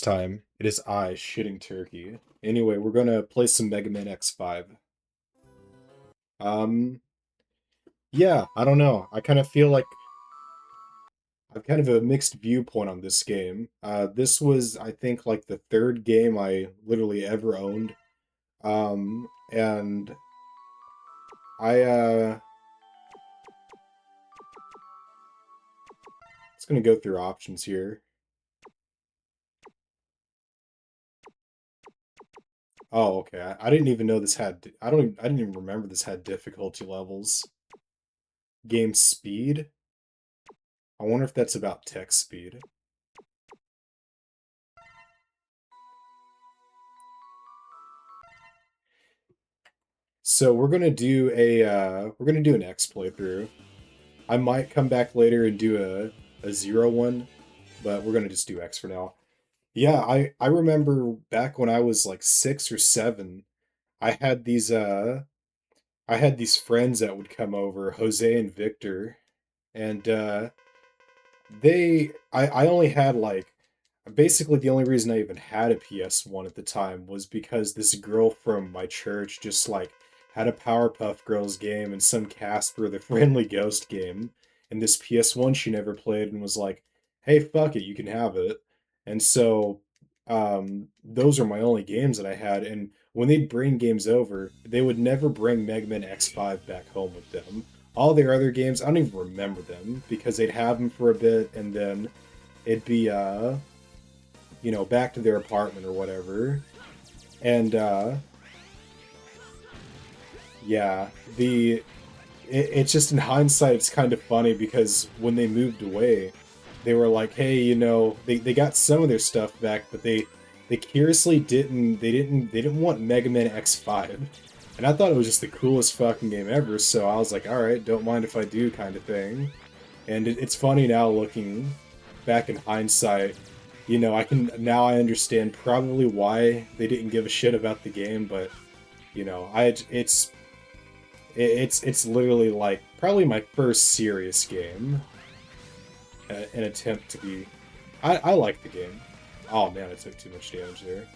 time. It is I, Shitting Turkey. Anyway, we're gonna play some Mega Man X5. Um, yeah, I don't know. I kind of feel like I've kind of a mixed viewpoint on this game. This was, I think, like the third game I literally ever owned. And I it's gonna go through options here. Oh, okay. I didn't even know this had. I didn't even remember this had difficulty levels. Game speed. I wonder if that's about text speed. So we're gonna do an X playthrough. I might come back later and do a zero one, but we're gonna just do X for now. Yeah, I remember back when I was like 6 or 7, I had these uh I had these friends that would come over, Jose and Victor, and I only had like basically the only reason I even had a PS1 at the time was because this girl from my church just like had a Powerpuff Girls game and some Casper the Friendly Ghost game and this PS1 she never played and was like, "Hey, fuck it, you can have it." And so those are my only games that I had, and when they'd bring games over, they would never bring Mega Man X5 back home with them. All their other games, I don't even remember them because they'd have them for a bit and then it'd be back to their apartment or whatever. And yeah, it's just in hindsight it's kind of funny because when they moved away, they were like, "Hey, they got some of their stuff back, but they curiously didn't want Mega Man X5." And I thought it was just the coolest fucking game ever, so I was like, "All right, don't mind if I do," kind of thing. And it's funny now looking back in hindsight. I understand probably why they didn't give a shit about the game, but it's literally like probably my first serious game. An attempt to be. I like the game. Oh man, I took too much damage there.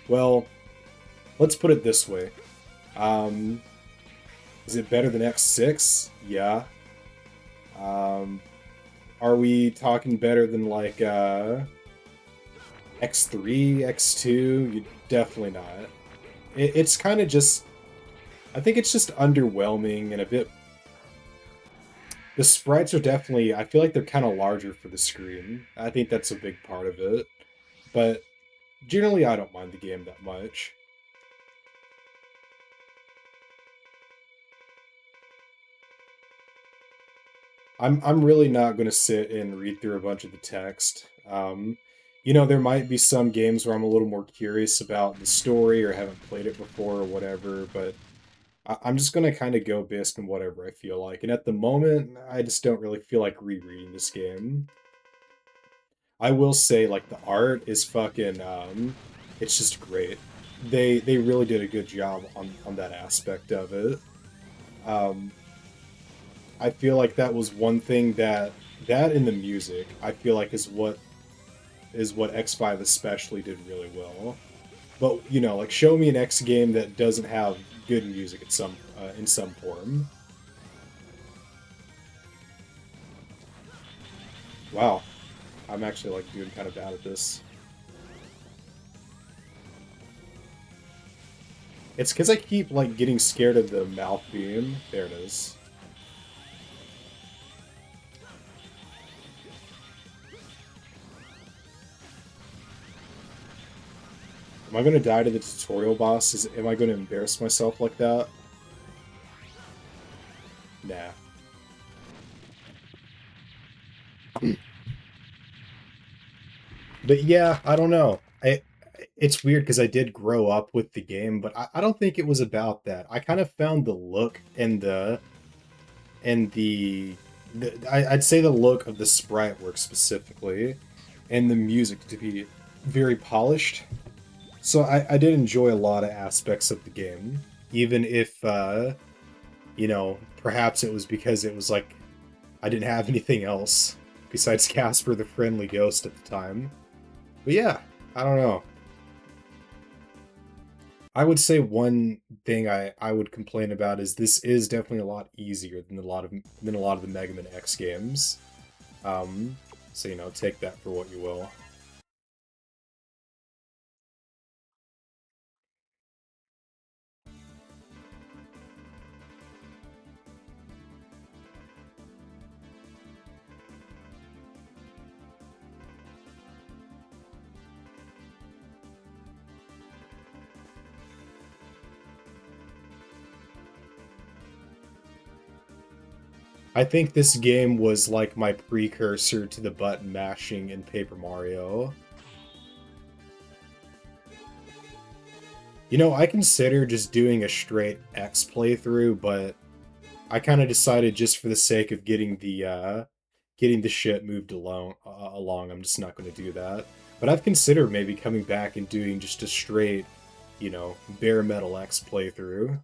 Well, let's put it this way. Um, is it better than X6? Yeah. Um, are we talking better than like X3, X2? You definitely not. It's kind of just. I think it's just underwhelming and a bit. The sprites are definitely. I feel like they're kind of larger for the screen. I think that's a big part of it. But generally, I don't mind the game that much. I'm really not going to sit and read through a bunch of the text. There might be some games where I'm a little more curious about the story or haven't played it before or whatever, but I'm just going to kind of go based on whatever I feel like. And at the moment, I just don't really feel like rereading this game. I will say, like, the art is fucking, it's just great. They really did a good job on that aspect of it. Um, I feel like that was one thing that in the music I feel like is what X5 especially did really well. But like show me an X game that doesn't have good music in some form. Wow, I'm actually like doing kind of bad at this. It's because I keep like getting scared of the mouth beam. There it is. Am I gonna die to the tutorial boss? Am I gonna embarrass myself like that? Nah. But yeah, I don't know. It's weird because I did grow up with the game, but I don't think it was about that. I kind of found the look I'd say the look of the sprite work specifically, and the music to be very polished. So I did enjoy a lot of aspects of the game, even if perhaps it was because it was like I didn't have anything else besides Casper the Friendly Ghost at the time. But yeah, I don't know. I would say one thing I would complain about is this is definitely a lot easier than a lot of the Mega Man X games. Um, so you know, take that for what you will. I think this game was like my precursor to the button mashing in Paper Mario. You know, I consider just doing a straight X playthrough, but I kind of decided just for the sake of getting the shit moved along, I'm just not going to do that. But I've considered maybe coming back and doing just a straight, you know, bare metal X playthrough.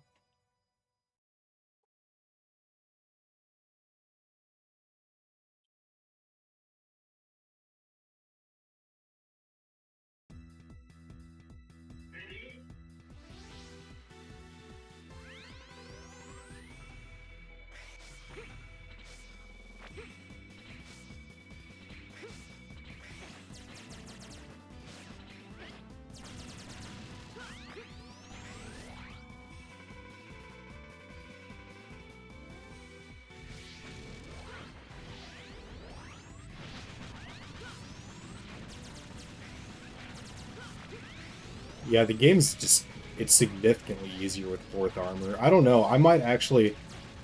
Yeah, the game's just it's significantly easier with fourth armor. I don't know. I might actually,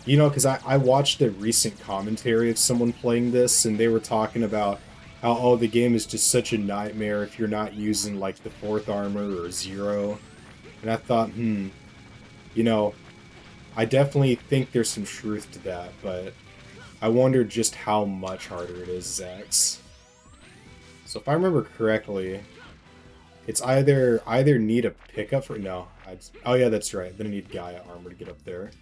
you know, because I watched a recent commentary of someone playing this, and they were talking about how, oh, the game is just such a nightmare if you're not using like the fourth armor or zero. And I thought, you know, I definitely think there's some truth to that, but I wonder just how much harder it is as X. So if I remember correctly, it's either need a pickup for no. Oh yeah, that's right. Then I need Gaia armor to get up there.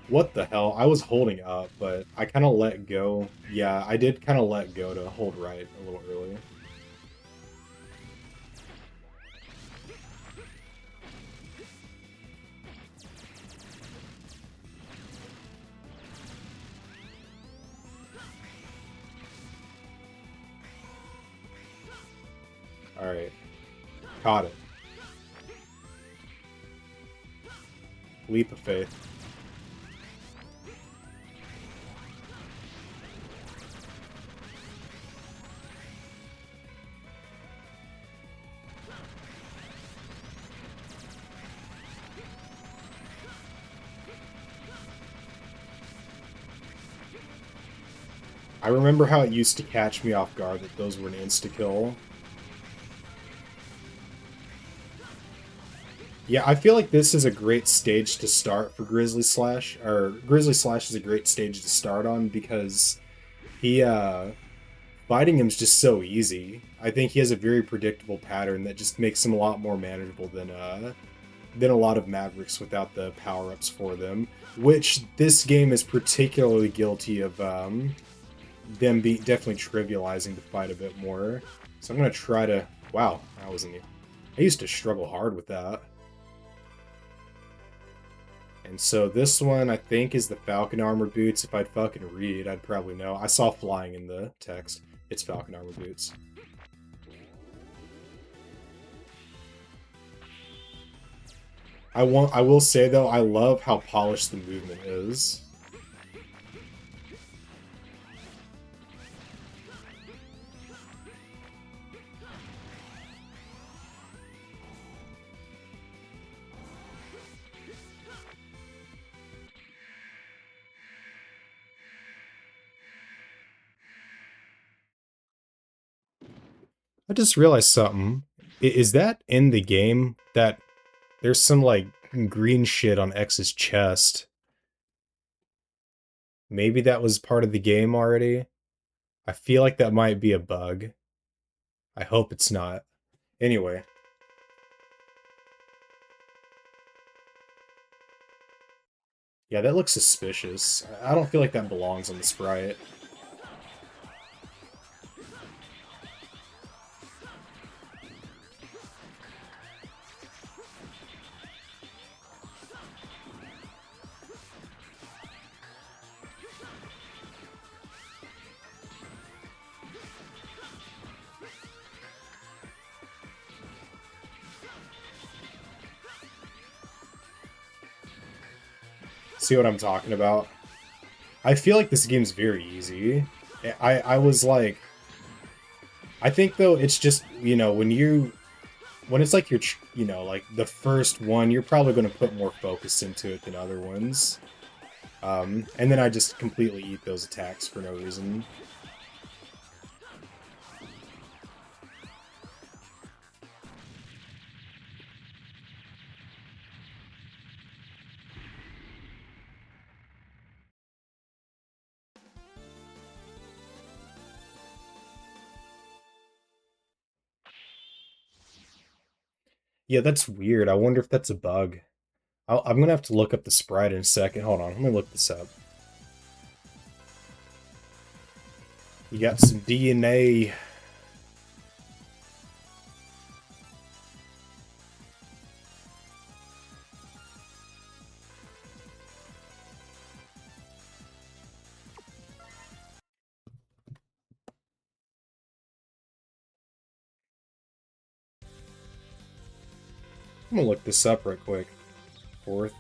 What the hell? I was holding up, but I kind of let go. Yeah, I did kind of let go to hold right a little early. All right, caught it. Leap of faith. I remember how it used to catch me off guard that those were an insta-kill. Yeah, I feel like this is a great stage to start for Grizzly Slash, or Grizzly Slash is a great stage to start on because he, fighting him is just so easy. I think he has a very predictable pattern that just makes him a lot more manageable than a lot of Mavericks without the power-ups for them, which this game is particularly guilty of, them be definitely trivializing the fight a bit more. So I'm gonna try to... Wow, that wasn't... I used to struggle hard with that. And so this one, I think, is the Falcon Armor Boots. If I'd fucking read, I'd probably know. I saw flying in the text. It's Falcon Armor Boots. I will say, though, I love how polished the movement is. I just realized something. Is that in the game that there's some, like, green shit on X's chest? Maybe that was part of the game already? I feel like that might be a bug. I hope it's not. Anyway, yeah, that looks suspicious. I don't feel like that belongs on the sprite. See what I'm talking about? I feel like this game's very easy. I was like, I think though it's just, you know, when it's like you know, like the first one, you're probably going to put more focus into it than other ones. And then I just completely eat those attacks for no reason. Yeah, that's weird. I wonder if that's a bug. I'm gonna have to look up the sprite in a second. Hold on, let me look this up. You got some DNA. I'm gonna look this up right quick. Fourth.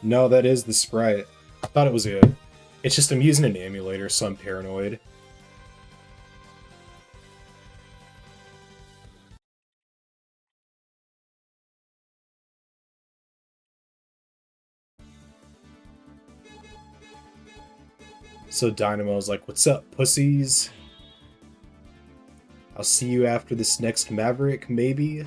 No, that is the sprite. I thought it was a... It's just I'm using an emulator, so I'm paranoid. So Dynamo's like, what's up, pussies? I'll see you after this next Maverick, maybe?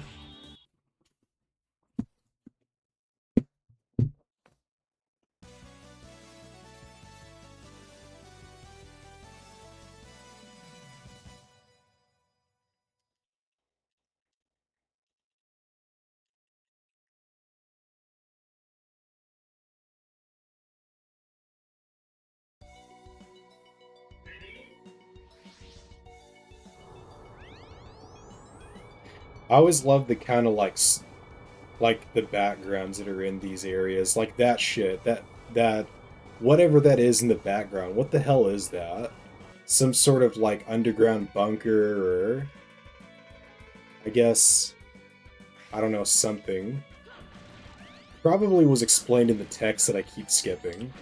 I always love the kind of like the backgrounds that are in these areas, like that shit, that whatever that is in the background. What the hell is that? Some sort of like underground bunker, or I guess I don't know, something. Probably was explained in the text that I keep skipping.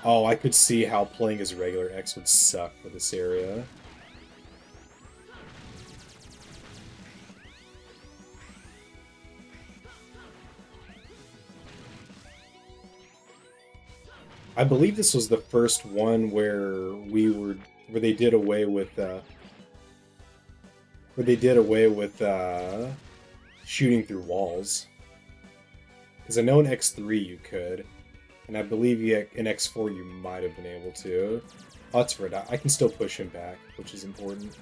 Oh, I could see how playing as regular X would suck for this area. I believe this was the first one where they did away with shooting through walls. Because I know in X3 you could, and I believe in X4 you might have been able to. Oh, that's right. I can still push him back, which is important.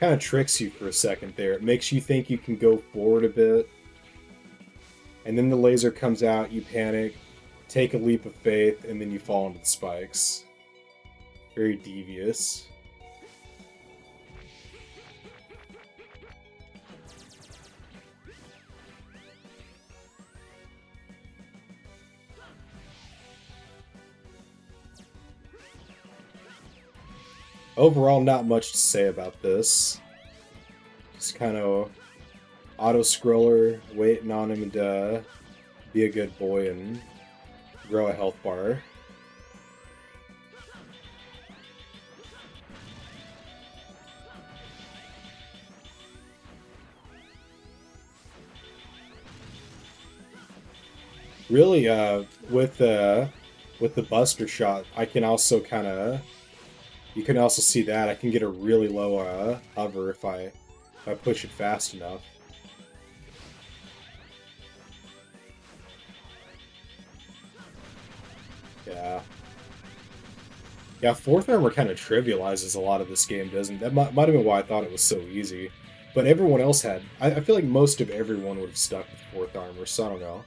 Kind of tricks you for a second there. It makes you think you can go forward a bit, and then the laser comes out, you panic, take a leap of faith, and then you fall into the spikes. Very devious. Overall, not much to say about this. Just kind of auto-scroller, waiting on him to be a good boy and grow a health bar. Really, with the Buster Shot, I can also kind of you can also see that I can get a really low hover if I push it fast enough. Yeah. Yeah, fourth armor kind of trivializes a lot of this game, doesn't it? That might have been why I thought it was so easy. But everyone else had... I feel like most of everyone would have stuck with fourth armor, so I don't know.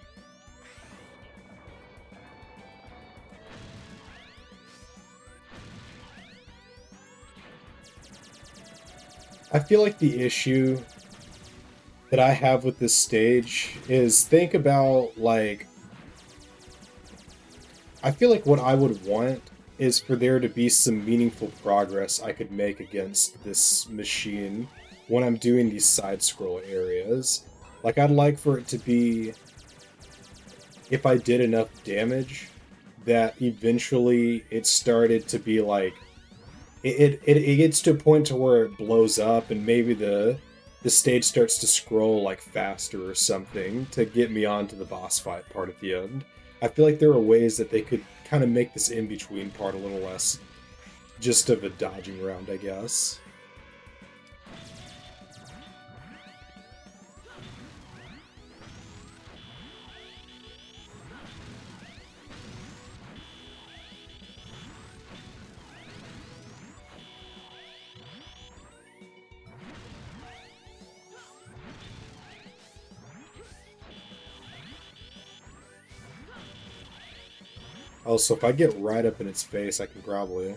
I feel like the issue that I have with this stage is think about like I feel like what I would want is for there to be some meaningful progress I could make against this machine when I'm doing these side scroll areas. Like I'd like for it to be if I did enough damage that eventually it started to be like it gets to a point to where it blows up and maybe the stage starts to scroll like faster or something to get me onto the boss fight part at the end. I feel like there are ways that they could kind of make this in-between part a little less just of a dodging round, I guess. Also, if I get right up in its face, I can probably...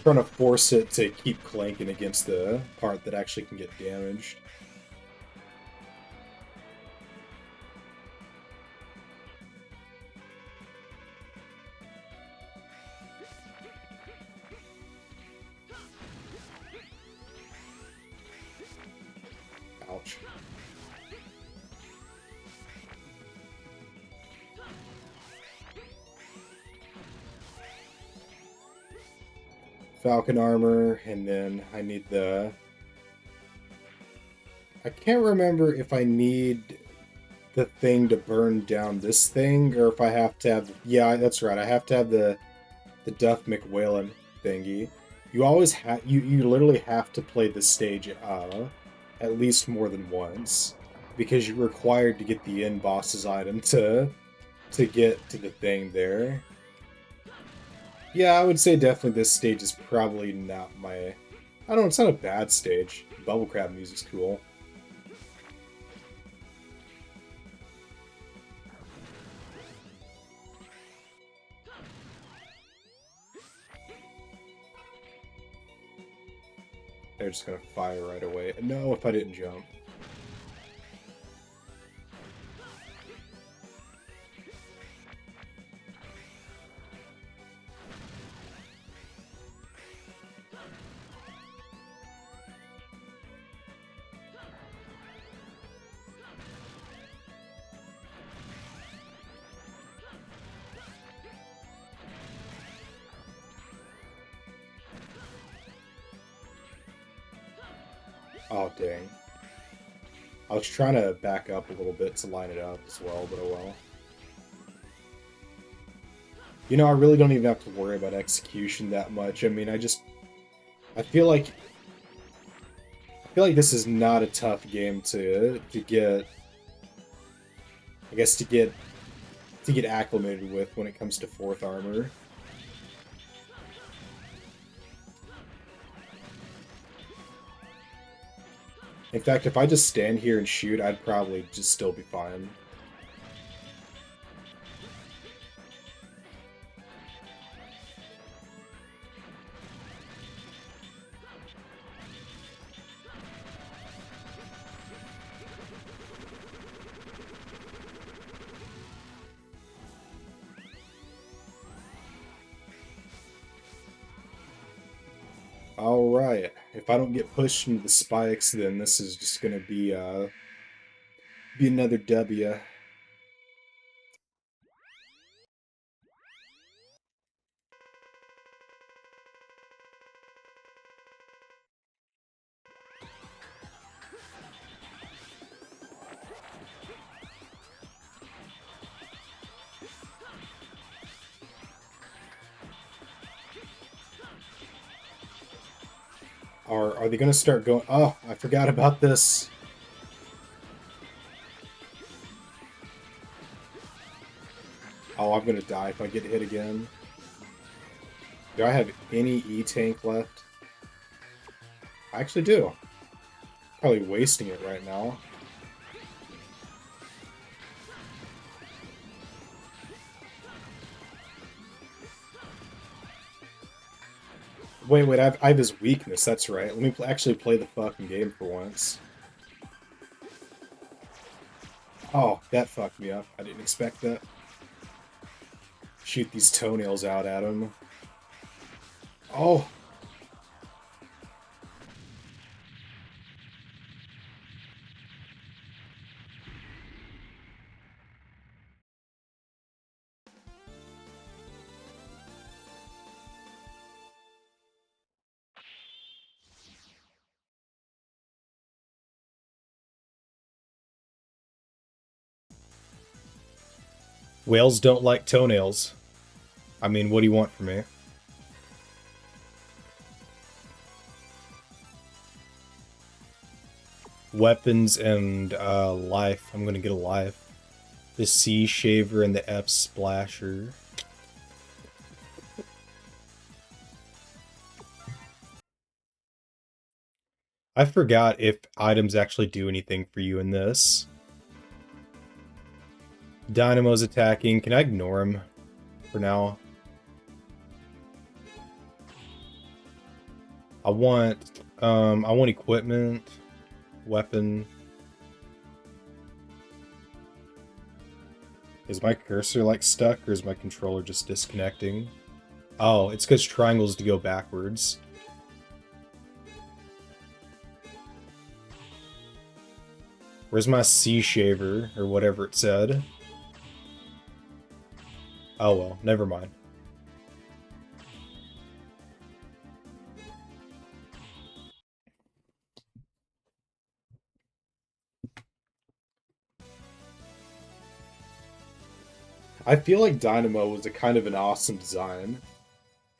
trying to force it to keep clanking against the part that actually can get damaged. Ouch. Falcon armor, and then I need the... I can't remember if I need the thing to burn down this thing, or if I have to have... Yeah, that's right. I have to have the Duff McWhalen thingy. You always have... You literally have to play this stage at least more than once, because you're required to get the end boss's item to get to the thing there. Yeah, I would say definitely this stage is probably not my... I don't know, it's not a bad stage. Bubble Crab music's cool. They're just gonna fire right away. No, if I didn't jump. Oh, dang. I was trying to back up a little bit to line it up as well, but oh well. You know, I really don't even have to worry about execution that much. I mean, I feel like this is not a tough game to get, I guess to get acclimated with when it comes to fourth armor. In fact, if I just stand here and shoot, I'd probably just still be fine. Alright, if I don't get pushed into the spikes, then this is just gonna be another W. Are they gonna start going? Oh, I forgot about this. Oh, I'm gonna die if I get hit again. Do I have any E-Tank left? I actually do. Probably wasting it right now. Wait, I have his weakness, that's right. Let me actually play the fucking game for once. Oh, that fucked me up. I didn't expect that. Shoot these toenails out at him. Oh! Whales don't like toenails. I mean, what do you want from me? Weapons and life. I'm gonna get a life. The C Shaver and the F Splasher. I forgot if items actually do anything for you in this. Dynamo's attacking. Can I ignore him for now? I want equipment, weapon. Is my cursor like stuck or is my controller just disconnecting? Oh, it's because triangles to go backwards. Where's my C Shaver or whatever it said? Oh well, never mind. I feel like Dynamo was a kind of an awesome design.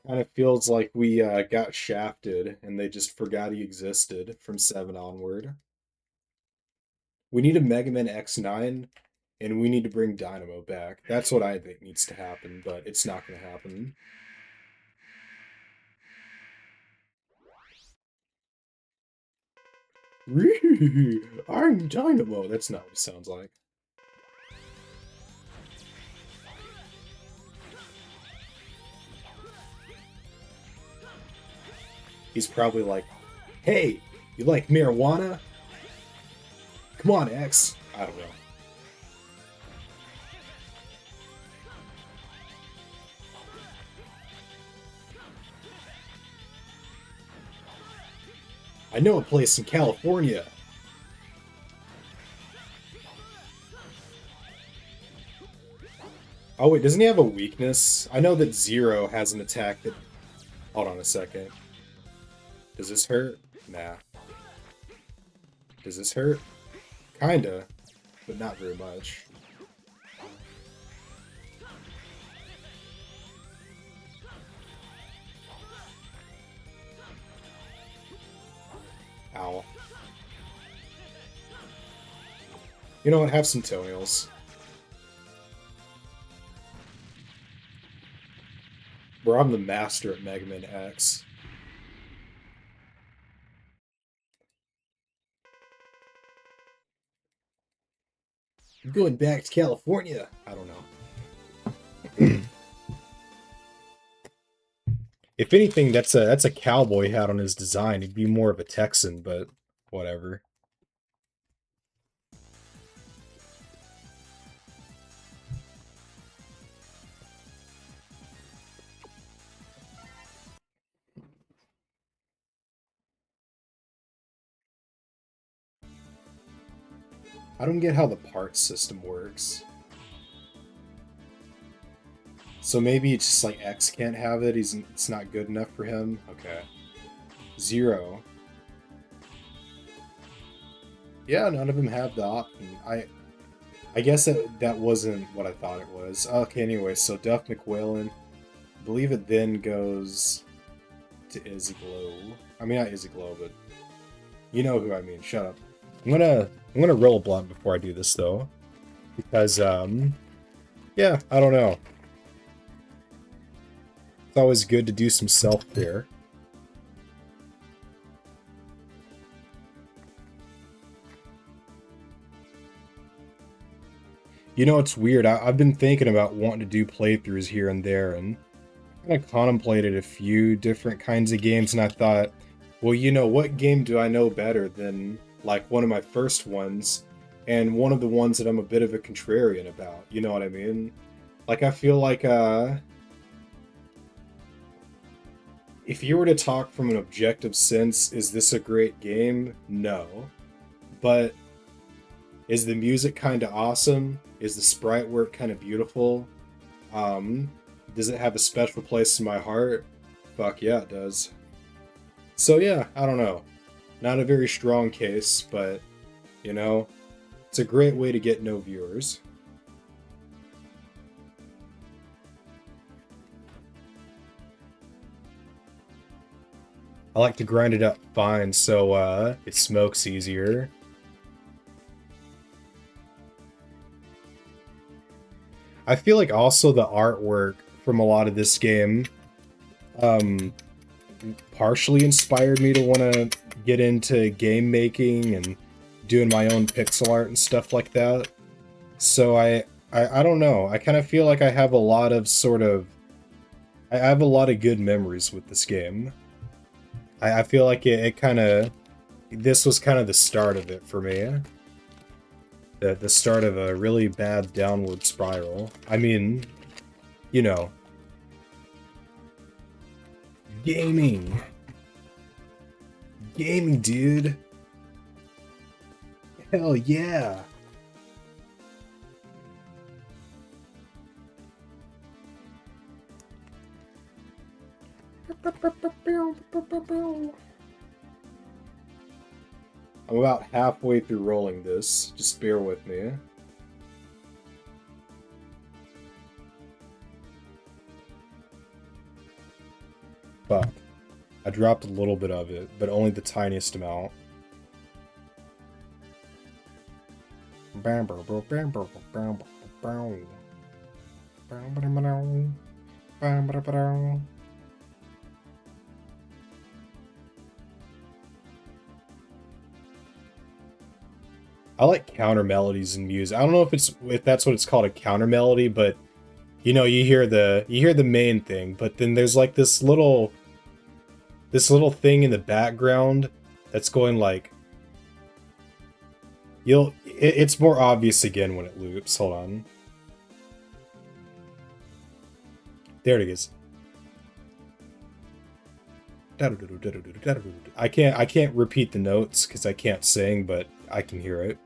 Kind of feels like we got shafted and they just forgot he existed from 7 onward. We need a Mega Man X9 and we need to bring Dynamo back. That's what I think needs to happen, but it's not going to happen. I'm Dynamo. That's not what he sounds like. He's probably like, hey, you like marijuana? Come on, X. I don't know. I know a place in California. Oh wait, doesn't he have a weakness? I know that Zero has an attack that... Hold on a second. Does this hurt? Nah. Does this hurt? Kinda, but not very much. Ow. You know what? Have some toenails. Bro, I'm the master at Mega Man X. I'm going back to California. I don't know. If anything, that's a cowboy hat on his design. He'd be more of a Texan, but whatever. I don't get how the parts system works. So maybe it's just like X can't have it. It's not good enough for him. Okay. Zero. Yeah, none of them have the option. I guess that wasn't what I thought it was. Okay, anyway, so Duff McWhalen. I believe it then goes to Izzy Glow. I mean, not Izzy Glow, but you know who I mean. Shut up. I'm gonna roll a blunt before I do this though, because yeah, I don't know. It's always good to do some self-care. You know, it's weird. I've been thinking about wanting to do playthroughs here and there, and kind of contemplated a few different kinds of games, and I thought, well, what game do I know better than like one of my first ones, and one of the ones that I'm a bit of a contrarian about. You know what I mean? Like I feel like if you were to talk from an objective sense, is this a great game? No. But is the music kind of awesome? Is the sprite work kind of beautiful? Um, does it have a special place in my heart? Fuck yeah, it does. So yeah, I don't know. Not a very strong case, but you know, it's a great way to get no viewers. I like to grind it up fine so it smokes easier. I feel like also the artwork from a lot of this game um partially inspired me to want to get into game making and doing my own pixel art and stuff like that. So I don't know. I kind of feel like I have a lot of I have a lot of good memories with this game. I feel like it kind of this was kind of the start of it for me. The start of a really bad downward spiral. I mean, you know, gaming. Gaming, dude. Hell yeah. I'm about halfway through rolling this. Just bear with me. Fuck. I dropped a little bit of it, but only the tiniest amount. I like counter melodies in music. I don't know if that's what it's called, a counter melody, but you hear the main thing, but then there's like this little thing in the background that's going like it's more obvious again when it loops. Hold on. There it is. I can't repeat the notes because I can't sing, but I can hear it.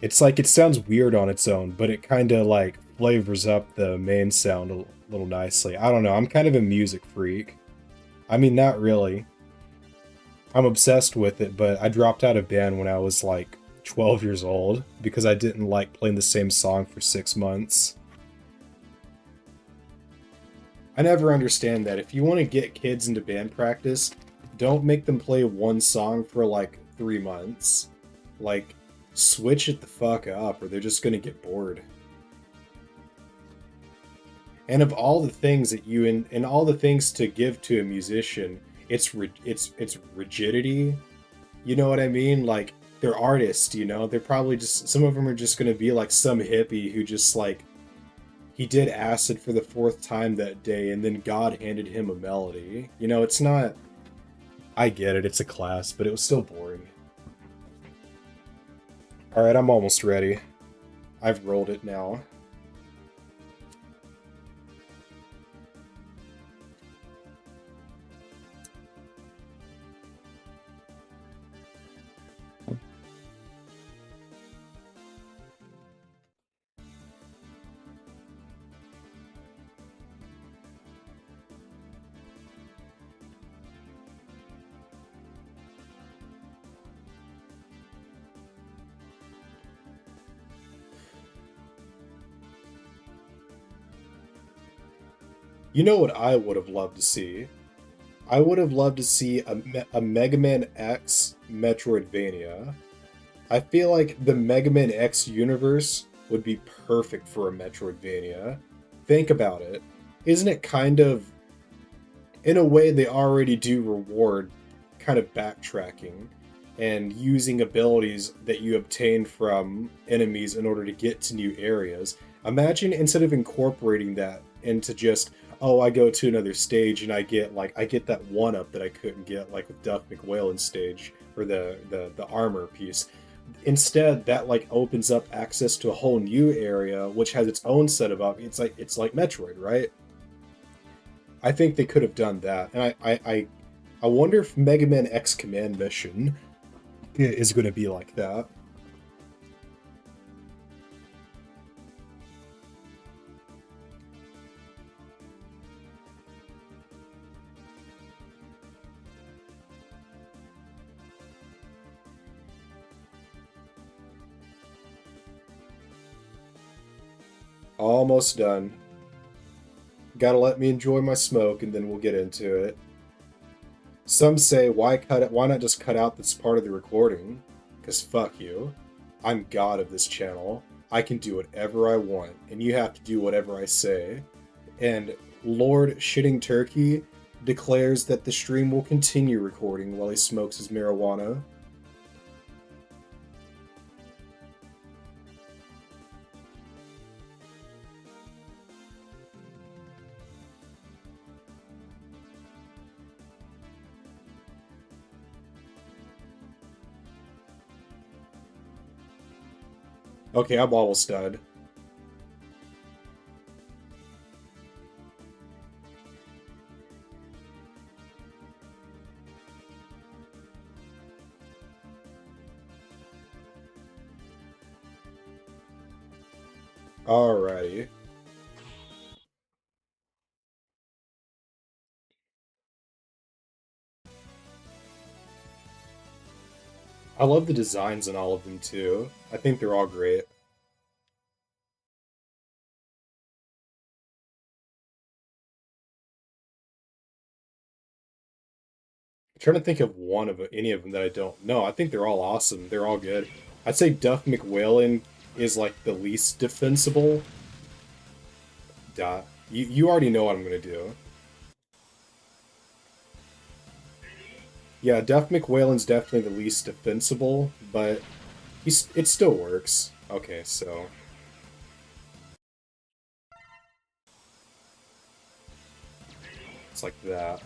It's like it sounds weird on its own, but it kind of like flavors up the main sound a little nicely. I don't know. I'm kind of a music freak. I mean, not really. I'm obsessed with it, but I dropped out of band when I was like 12 years old because I didn't like playing the same song for 6 months. I never understand that. If you want to get kids into band practice, don't make them play one song for like 3 months. Like, switch it the fuck up, or they're just gonna get bored. And of all the things that and all the things to give to a musician, it's rigidity. You know what I mean? Like they're artists. They're probably just some of them are just gonna be like some hippie who just like he did acid for the fourth time that day, and then God handed him a melody. It's not. I get it. It's a class, but it was still boring. All right, I'm almost ready. I've rolled it now. You know what I would have loved to see? I would have loved to see a Mega Man X Metroidvania. I feel like the Mega Man X universe would be perfect for a Metroidvania. Think about it. Isn't it kind of, in a way, they already do reward kind of backtracking? and using abilities that you obtain from enemies in order to get to new areas. Imagine instead of incorporating that into just, oh, I go to another stage and I get that one up that I couldn't get like with Duff McWhalen's stage or the armor piece. Instead, that like opens up access to a whole new area which has its own set of up. It's like Metroid, right? I think they could have done that, and I wonder if Mega Man X Command Mission is going to be like that. Almost done. Gotta let me enjoy my smoke, and then we'll get into it. Some say, why cut it? Why not just cut out this part of the recording? Because fuck you. I'm god of this channel. I can do whatever I want, and you have to do whatever I say. And Lord Shitting Turkey declares that the stream will continue recording while he smokes his marijuana. Okay, I'm almost done. Alrighty. I love the designs in all of them too. I think they're all great. I'm trying to think of one of any of them that I don't know. I think they're all awesome. They're all good. I'd say Duff McWhalen is like the least defensible. Duh. You already know what I'm gonna do. Yeah, Duff McWhalen's definitely the least defensible, but it still works. Okay, so it's like that.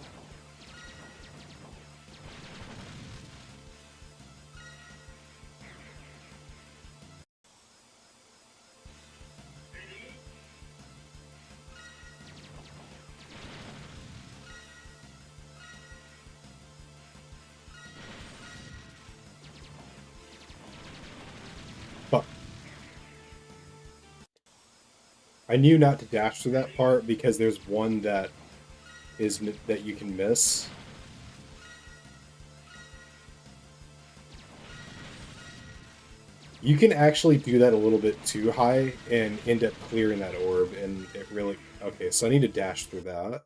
But I knew not to dash through that part because there's one that that you can miss. You can actually do that a little bit too high and end up clearing that orb, and it really... Okay, so I need to dash through that.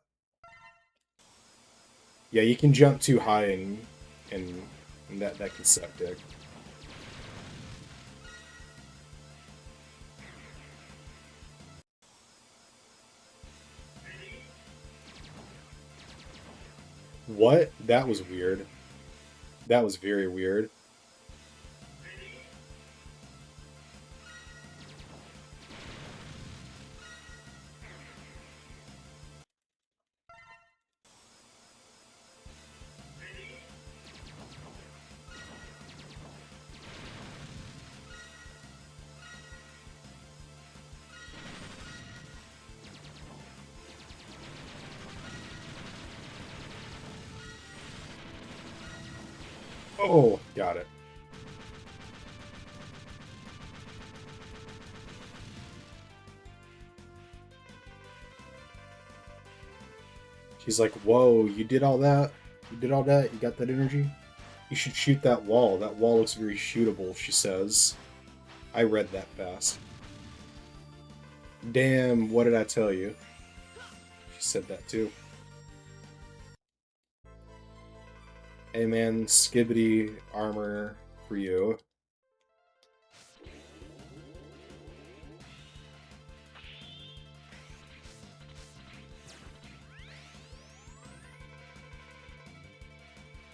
Yeah, you can jump too high and that can suck dick. What? That was weird. That was very weird. Oh, got it. She's like, whoa, you did all that? You did all that? You got that energy? You should shoot that wall. That wall looks very shootable, she says. I read that fast. Damn, what did I tell you? She said that too. Hey man, Skibidi armor for you.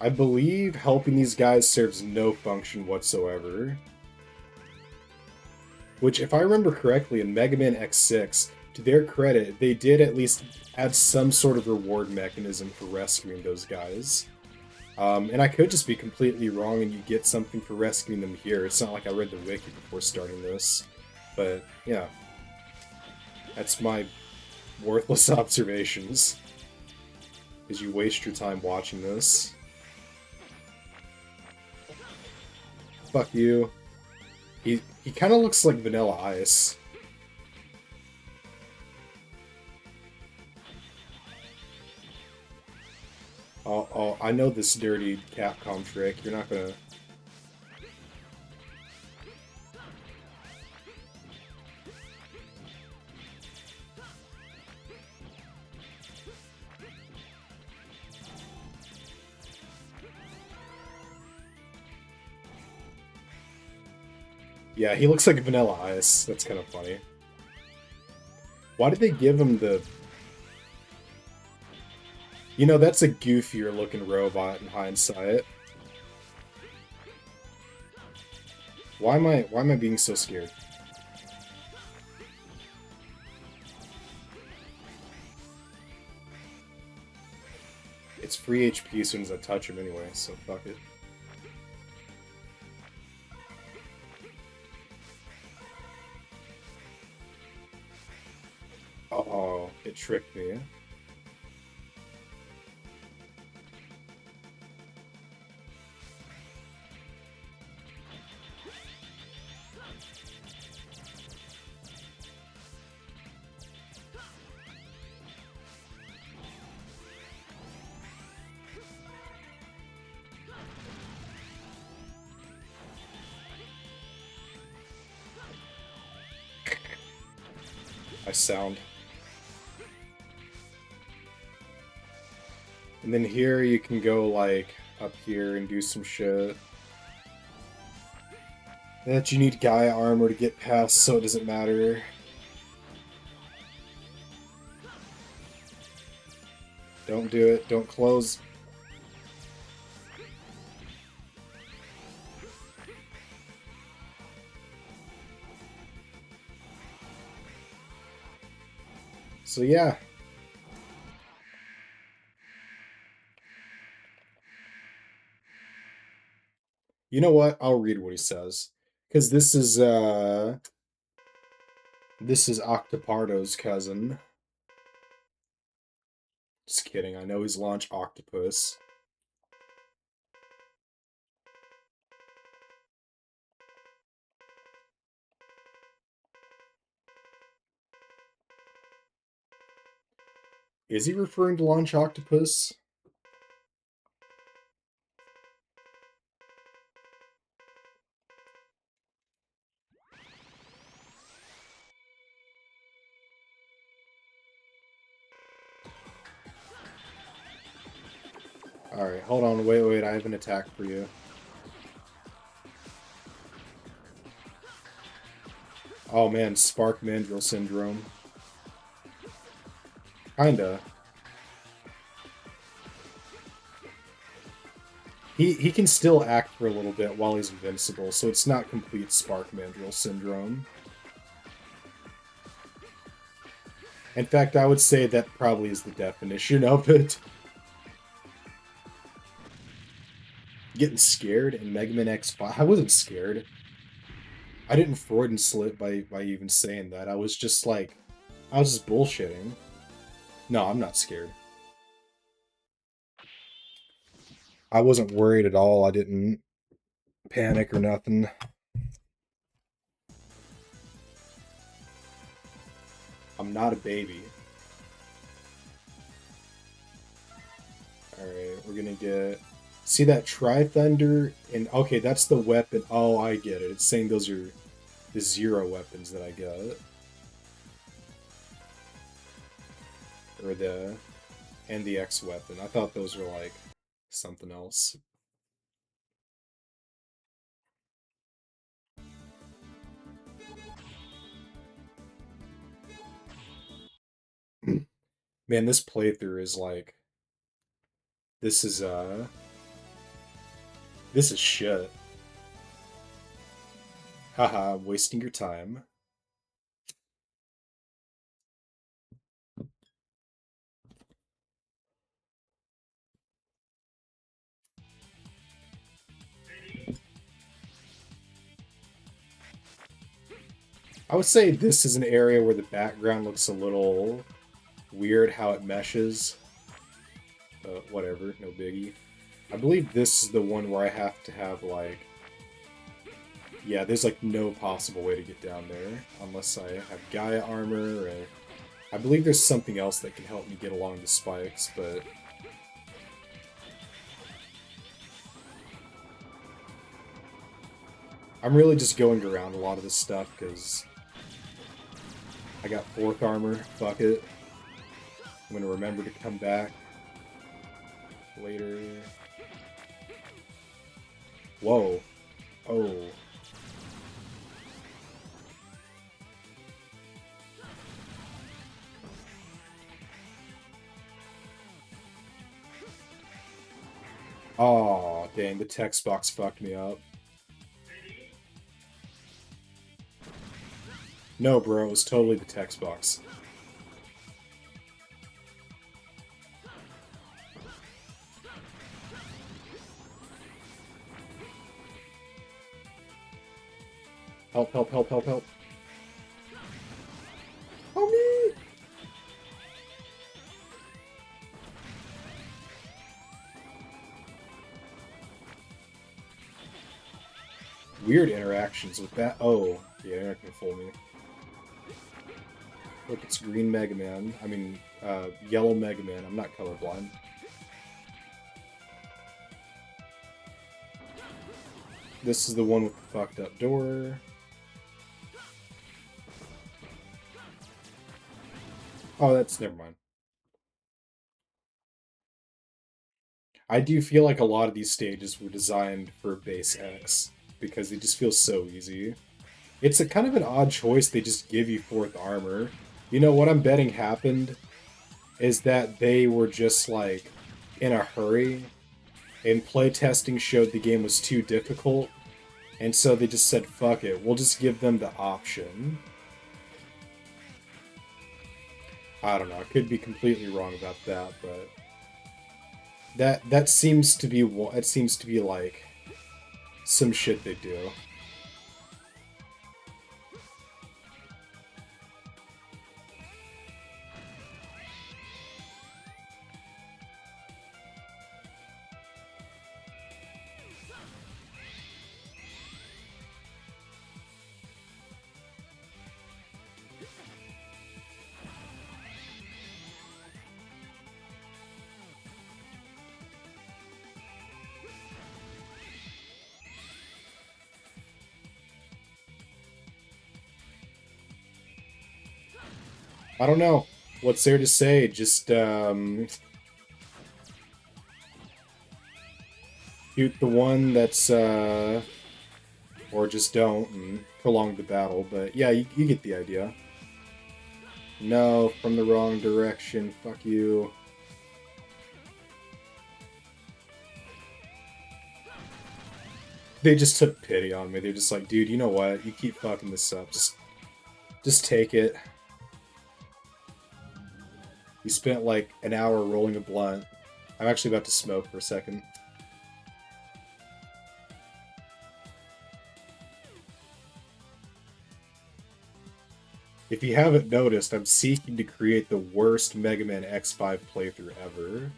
I believe helping these guys serves no function whatsoever. Which, if I remember correctly, in Mega Man X6, to their credit, they did at least add some sort of reward mechanism for rescuing those guys. And I could just be completely wrong and you get something for rescuing them here. It's not like I read the wiki before starting this. But, yeah. That's my worthless observations. Because you waste your time watching this. Fuck you. He kind of looks like Vanilla Ice. Oh, I know this dirty Capcom trick. You're not gonna... Yeah, he looks like Vanilla Ice. That's kind of funny. Why did they give him the... You know, that's a goofier looking robot in hindsight. Why am I being so scared? It's free HP as soon as I touch him anyway, so fuck it. Oh, it tricked me. I sound. And then here you can go, like, up here and do some shit. That you need Gaia armor to get past, so it doesn't matter. Don't do it. Don't close. So yeah. You know what? I'll read what he says. Because this is Octopardo's cousin. Just kidding. I know he's Launch Octopus. Is he referring to Launch Octopus? Alright, hold on. Wait. I have an attack for you. Oh man, Spark Mandrill Syndrome. Kinda. He can still act for a little bit while he's invincible, so it's not complete Spark Mandrill Syndrome. In fact, I would say that probably is the definition of it. Getting scared in Mega Man X5. I wasn't scared. I didn't Freudian slip by even saying that. I was just like, I was just bullshitting. No, I'm not scared. I wasn't worried at all. I didn't panic or nothing. I'm not a baby. Alright, we're gonna get... See that Tri-Thunder? And okay, that's the weapon. Oh, I get it. It's saying those are the Zero weapons that I got. Or the... And the X weapon. I thought those were like something else. Man, this playthrough is like... This is, This is shit. Haha, I'm wasting your time. I would say this is an area where the background looks a little weird how it meshes. Whatever, no biggie. I believe this is the one where I have to have, like... Yeah, there's, like, no possible way to get down there unless I have Gaia armor, or... I believe there's something else that can help me get along the spikes, but... I'm really just going around a lot of this stuff, because... I got 4th armor, fuck it. I'm gonna remember to come back later. Whoa. Oh. Aw, dang, the text box fucked me up. No, bro, it was totally the text box. Help, help, help, help, help. Help me! Weird interactions with that. Oh, yeah, you're not gonna fool me. Look, it's green Mega Man. I mean, yellow Mega Man. I'm not colorblind. This is the one with the fucked up door. Oh, that's... never mind. I do feel like a lot of these stages were designed for base X, because they just feel so easy. It's a kind of an odd choice they just give you 4th armor. You know, what I'm betting happened is that they were just, like, in a hurry, and playtesting showed the game was too difficult, and so they just said, fuck it, we'll just give them the option. I don't know, I could be completely wrong about that, but... That seems to be what... It seems to be, like, some shit they do. I don't know. What's there to say? Just, shoot the one that's, or just don't and prolong the battle, but yeah, you get the idea. No, from the wrong direction. Fuck you. They just took pity on me. They're just like, dude, you know what? You keep fucking this up. Just take it. You spent like an hour rolling a blunt. I'm actually about to smoke for a second. If you haven't noticed, I'm seeking to create the worst Mega Man X5 playthrough ever.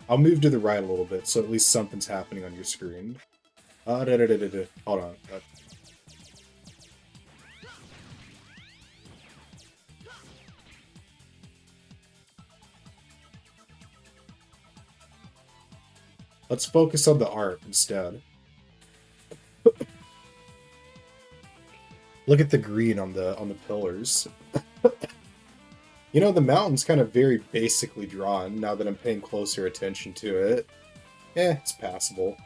I'll move to the right a little bit, so at least something's happening on your screen. Hold on. Let's focus on the art instead. Look at the green on the pillars. You know, the mountain's kind of very basically drawn now that I'm paying closer attention to it. It's passable.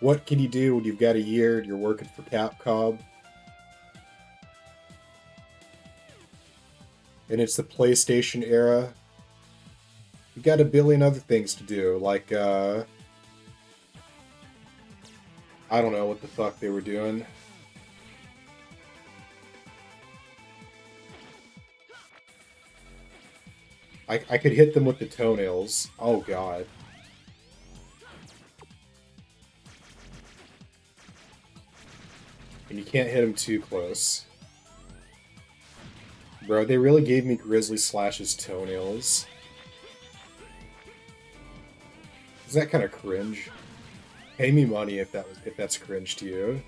What can you do when you've got a year and you're working for Capcom? And it's the PlayStation era. You got a billion other things to do, like, I don't know what the fuck they were doing. I could hit them with the toenails. Oh, God. And you can't hit them too close. Bro, they really gave me Grizzly Slash's toenails. Is that kind of cringe? Pay me money if that's cringe to you.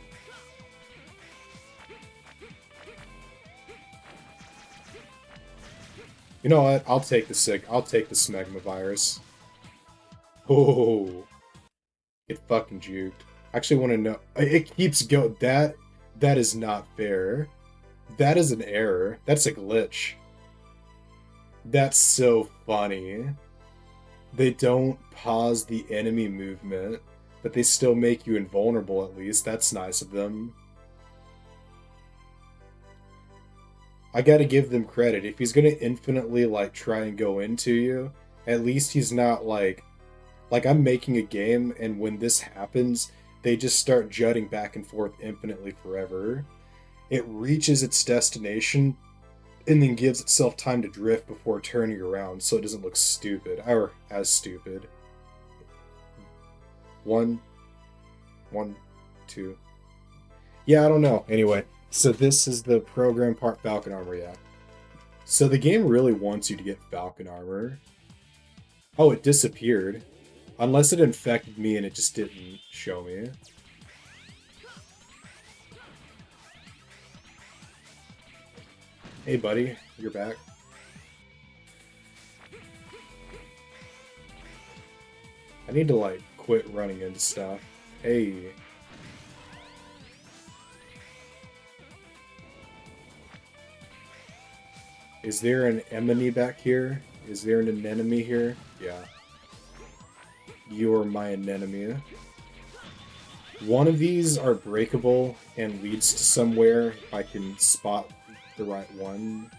You know what? I'll take the Smegma virus. Oh, get fucking juked. I actually want to know. It keeps going. That is not fair. That is an error. That's a glitch. That's so funny. They don't pause the enemy movement, but they still make you invulnerable at least. That's nice of them. I gotta give them credit. If he's gonna infinitely, like, try and go into you, at least he's not, like, I'm making a game, and when this happens, they just start jutting back and forth infinitely forever. It reaches its destination, and then gives itself time to drift before turning around so it doesn't look stupid, or as stupid. One, two. Yeah, I don't know. Anyway, so this is the program part Falcon Armor, yeah. So the game really wants you to get Falcon Armor. Oh, it disappeared. Unless it infected me and it just didn't show me. Hey, buddy, you're back. I need to, like, quit running into stuff. Hey. Is there an enemy back here? Is there an anemone here? Yeah. You're my anemone. One of these are breakable and leads to somewhere if I can spot the right one.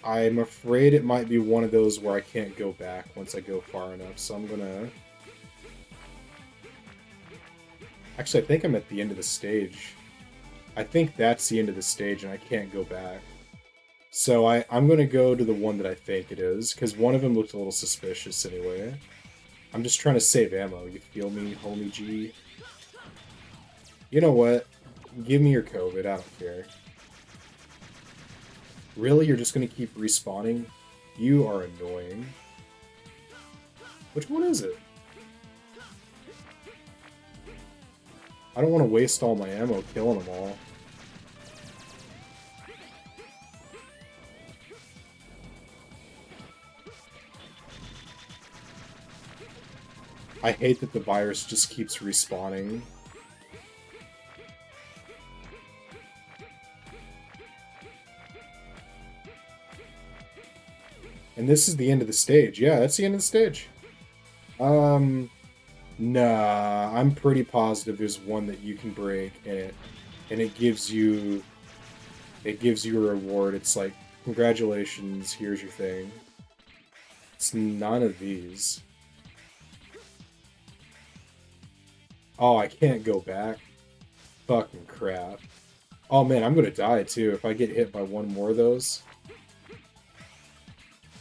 I'm afraid it might be one of those where I can't go back once I go far enough, so I'm gonna... Actually, I think I'm at the end of the stage. I think that's the end of the stage and I can't go back. So I'm gonna go to the one that I think it is, because one of them looked a little suspicious anyway. I'm just trying to save ammo, you feel me, homie G? You know what? Give me your COVID, I don't care. Really? You're just gonna keep respawning? You are annoying. Which one is it? I don't want to waste all my ammo killing them all. I hate that the virus just keeps respawning. And this is the end of the stage. Yeah, that's the end of the stage. Nah, I'm pretty positive there's one that you can break and it gives you a reward. It's like, congratulations, here's your thing. It's none of these. Oh, I can't go back. Fucking crap. Oh man, I'm gonna die too if I get hit by one more of those.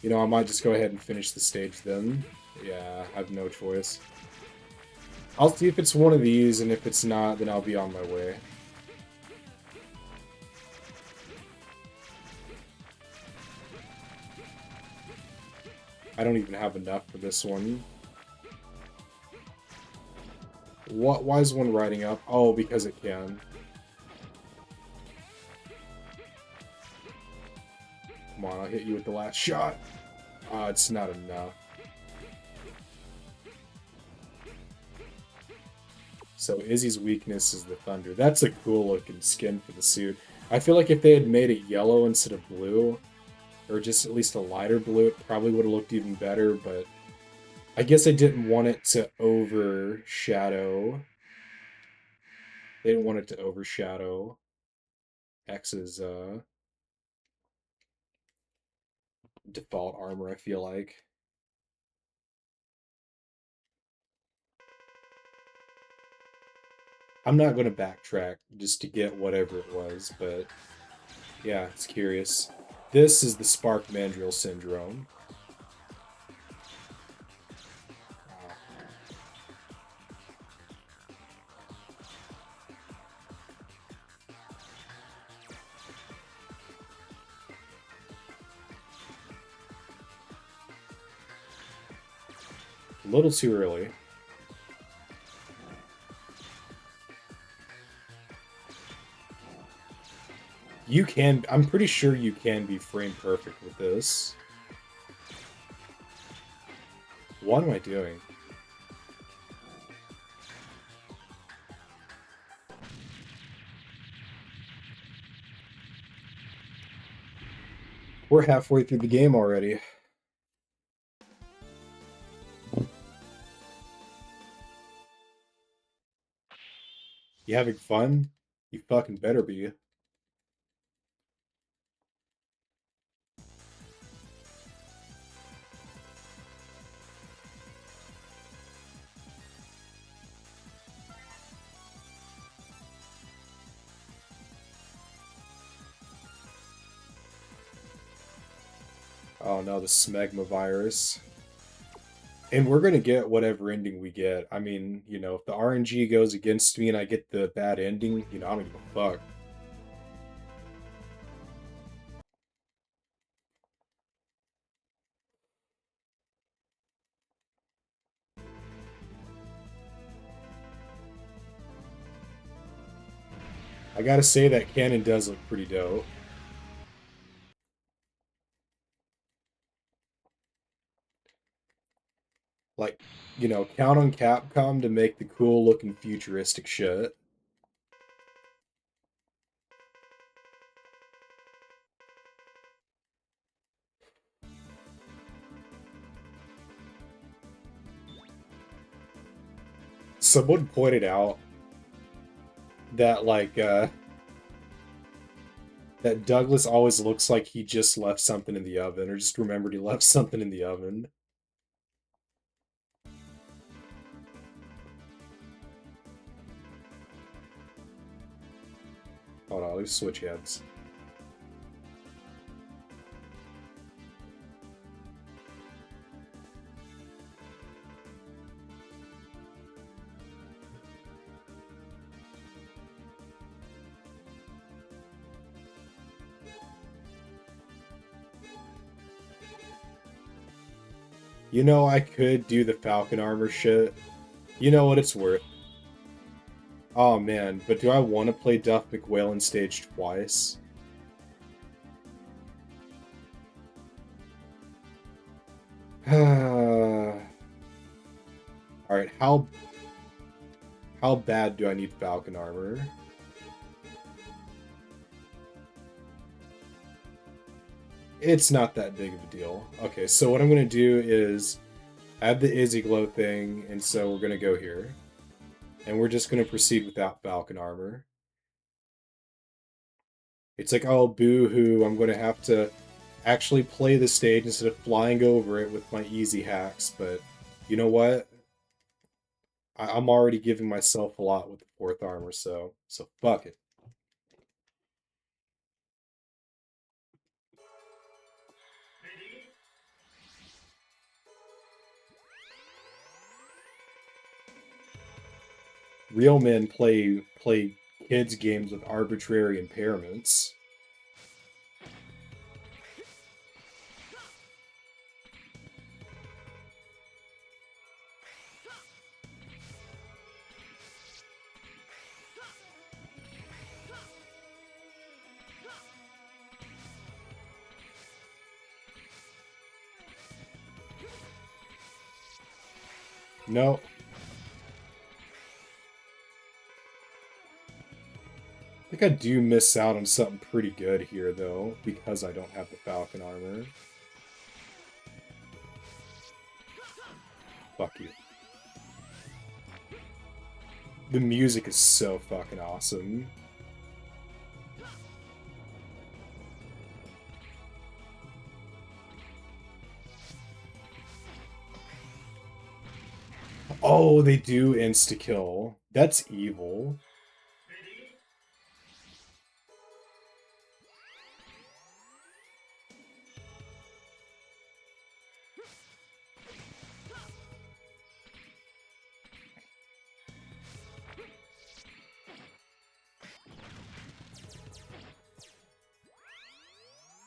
You know, I might just go ahead and finish the stage then. Yeah, I have no choice. I'll see if it's one of these, and if it's not, then I'll be on my way. I don't even have enough for this one. Why is one riding up? Oh, because it can. Come on, I'll hit you with the last shot. It's not enough. So Izzy's weakness is the thunder. That's a cool looking skin for the suit. I feel like if they had made it yellow instead of blue, or just at least a lighter blue, it probably would have looked even better, but I guess I didn't want it to overshadow. They didn't want it to overshadow X's default armor, I feel like. I'm not going to backtrack just to get whatever it was, but yeah, it's curious. This is the Spark Mandrill Syndrome. A little too early. You can, I'm pretty sure you can be frame perfect with this. What am I doing? We're halfway through the game already. You having fun? You fucking better be. Oh no, the smegma virus. And we're gonna get whatever ending we get. I mean, you know, if the RNG goes against me and I get the bad ending, you know, I don't give a fuck. I gotta say that cannon does look pretty dope. Like, you know, count on Capcom to make the cool looking futuristic shit. Someone pointed out that that Douglas always looks like he just left something in the oven or just remembered he left something in the oven. Hold on, let's switch heads. You know, I could do the Falcon armor shit. You know what it's worth. Oh man, but do I want to play Duff McWhalen stage twice? Alright, how bad do I need Falcon armor? It's not that big of a deal. Okay, so what I'm gonna do is add the Izzy Glow thing, and so we're gonna go here. And we're just gonna proceed without Falcon armor. It's like, oh, boo-hoo, I'm gonna have to actually play the stage instead of flying over it with my easy hacks, but you know what? I'm already giving myself a lot with the fourth armor, so fuck it. Real men play kids games with arbitrary impairments. No. I think I do miss out on something pretty good here, though, because I don't have the Falcon armor. Fuck you. The music is so fucking awesome. Oh, they do insta-kill. That's evil.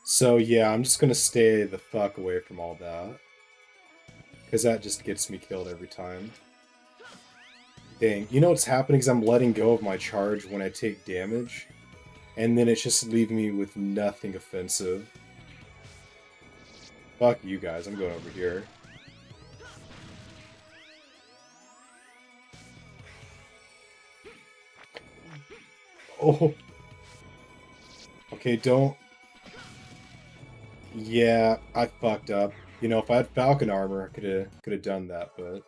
So yeah, I'm just gonna stay the fuck away from all that. Because that just gets me killed every time. Dang, you know what's happening is I'm letting go of my charge when I take damage. And then it's just leaving me with nothing offensive. Fuck you guys, I'm going over here. Oh. Okay, don't... Yeah, I fucked up. You know, if I had Falcon armor, I could have done that, but...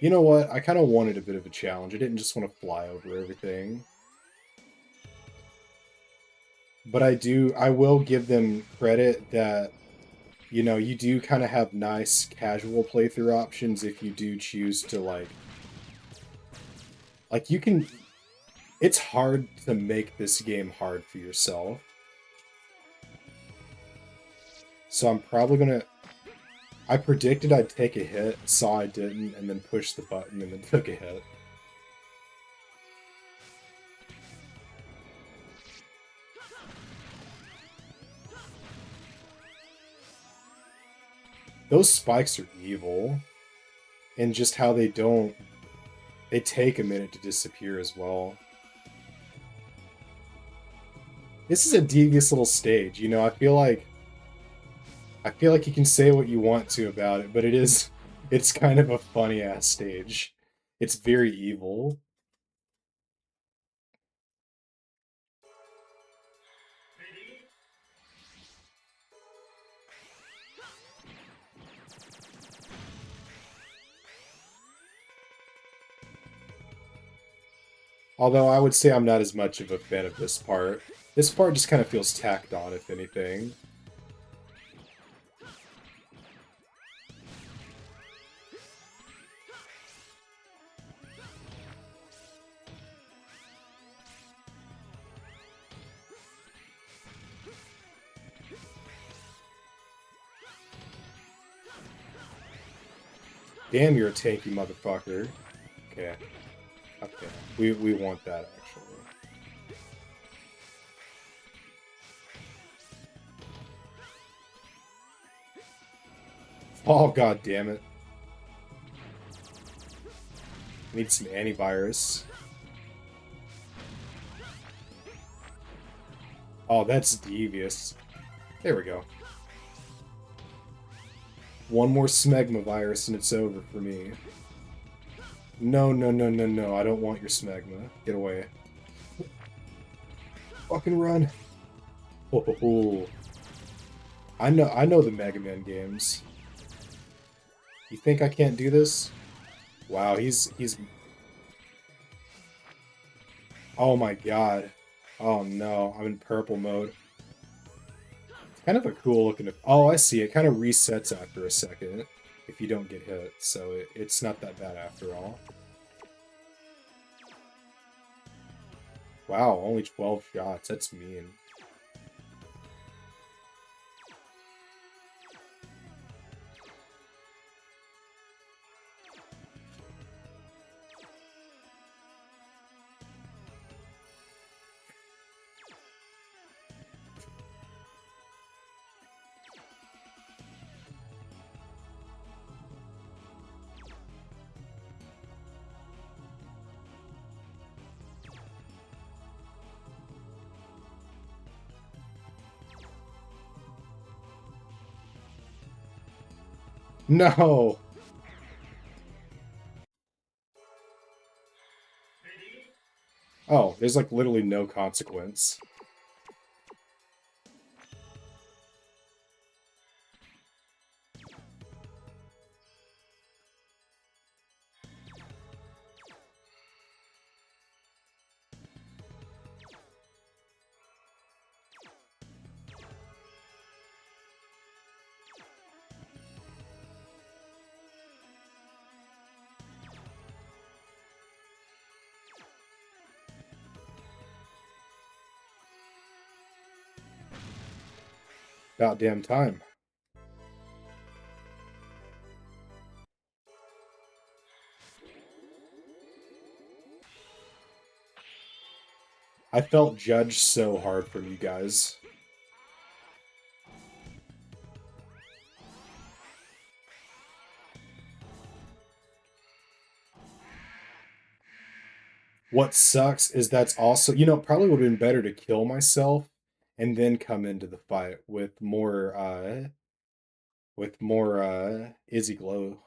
You know what? I kind of wanted a bit of a challenge. I didn't just want to fly over everything. But I will give them credit that, you know, you do kind of have nice casual playthrough options if you do choose to, like, you can... It's hard to make this game hard for yourself. So I'm probably gonna... I predicted I'd take a hit, saw I didn't, and then pushed the button and then took a hit. Those spikes are evil. And just how they don't... They take a minute to disappear as well. This is a devious little stage, you know, I feel like you can say what you want to about it, but it's kind of a funny-ass stage. It's very evil. Although I would say I'm not as much of a fan of this part. This part just kind of feels tacked on, if anything. Damn, you're a tanky motherfucker. Okay. Okay. We want that, actually. Oh, god damn it. Need some antivirus. Oh, that's devious. There we go. One more smegma virus and it's over for me. No, no, no, no, no. I don't want your smegma. Get away. Fucking run. Oh, oh, oh. I know the Mega Man games. You think I can't do this? Wow, he's... Oh my god. Oh no, I'm in purple mode. It's kind of a cool looking... Oh, I see. It kind of resets after a second if you don't get hit, so it's not that bad after all. Wow, only 12 shots. That's mean. No! Oh, there's like literally no consequence. About damn time. I felt judged so hard from you guys. What sucks is that's also, you know, probably would have been better to kill myself and then come into the fight with more easy glow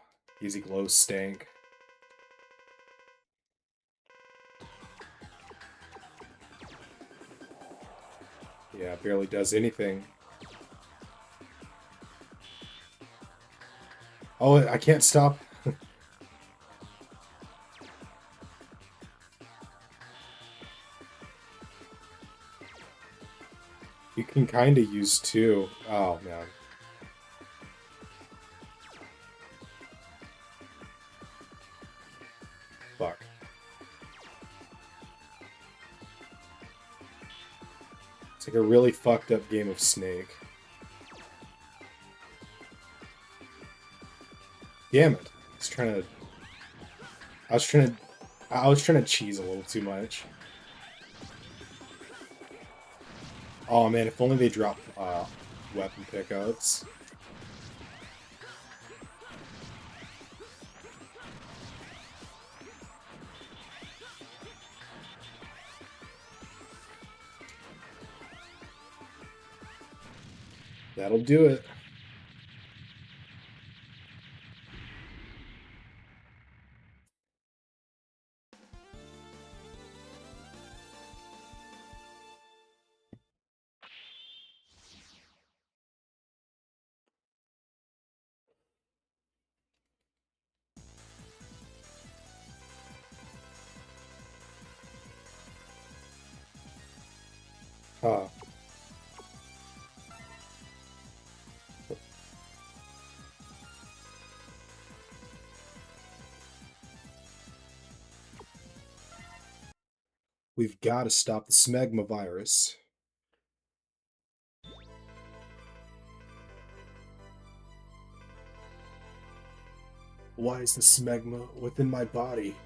stank. Yeah, barely does anything. Oh, I can't stop. You can kind of use two. Oh, man. Fuck. It's like a really fucked up game of Snake. Damn it. I was trying to I was trying to cheese a little too much. Oh man, if only they dropped weapon pickups. That'll do it. Huh. We've got to stop the smegma virus. Why is the smegma within my body?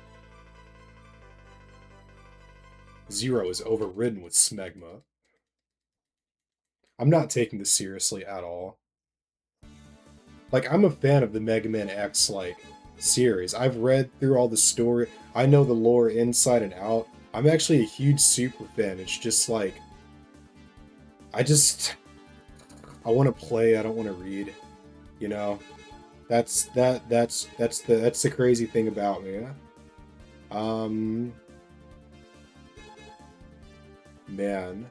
Zero is overridden with smegma. I'm not taking this seriously at all. Like, I'm a fan of the Mega Man X, like, series. I've read through all the story. I know the lore inside and out. I'm actually a huge super fan. It's just like, I just, I want to play. I don't want to read. You know, that's the crazy thing about me. Um, man.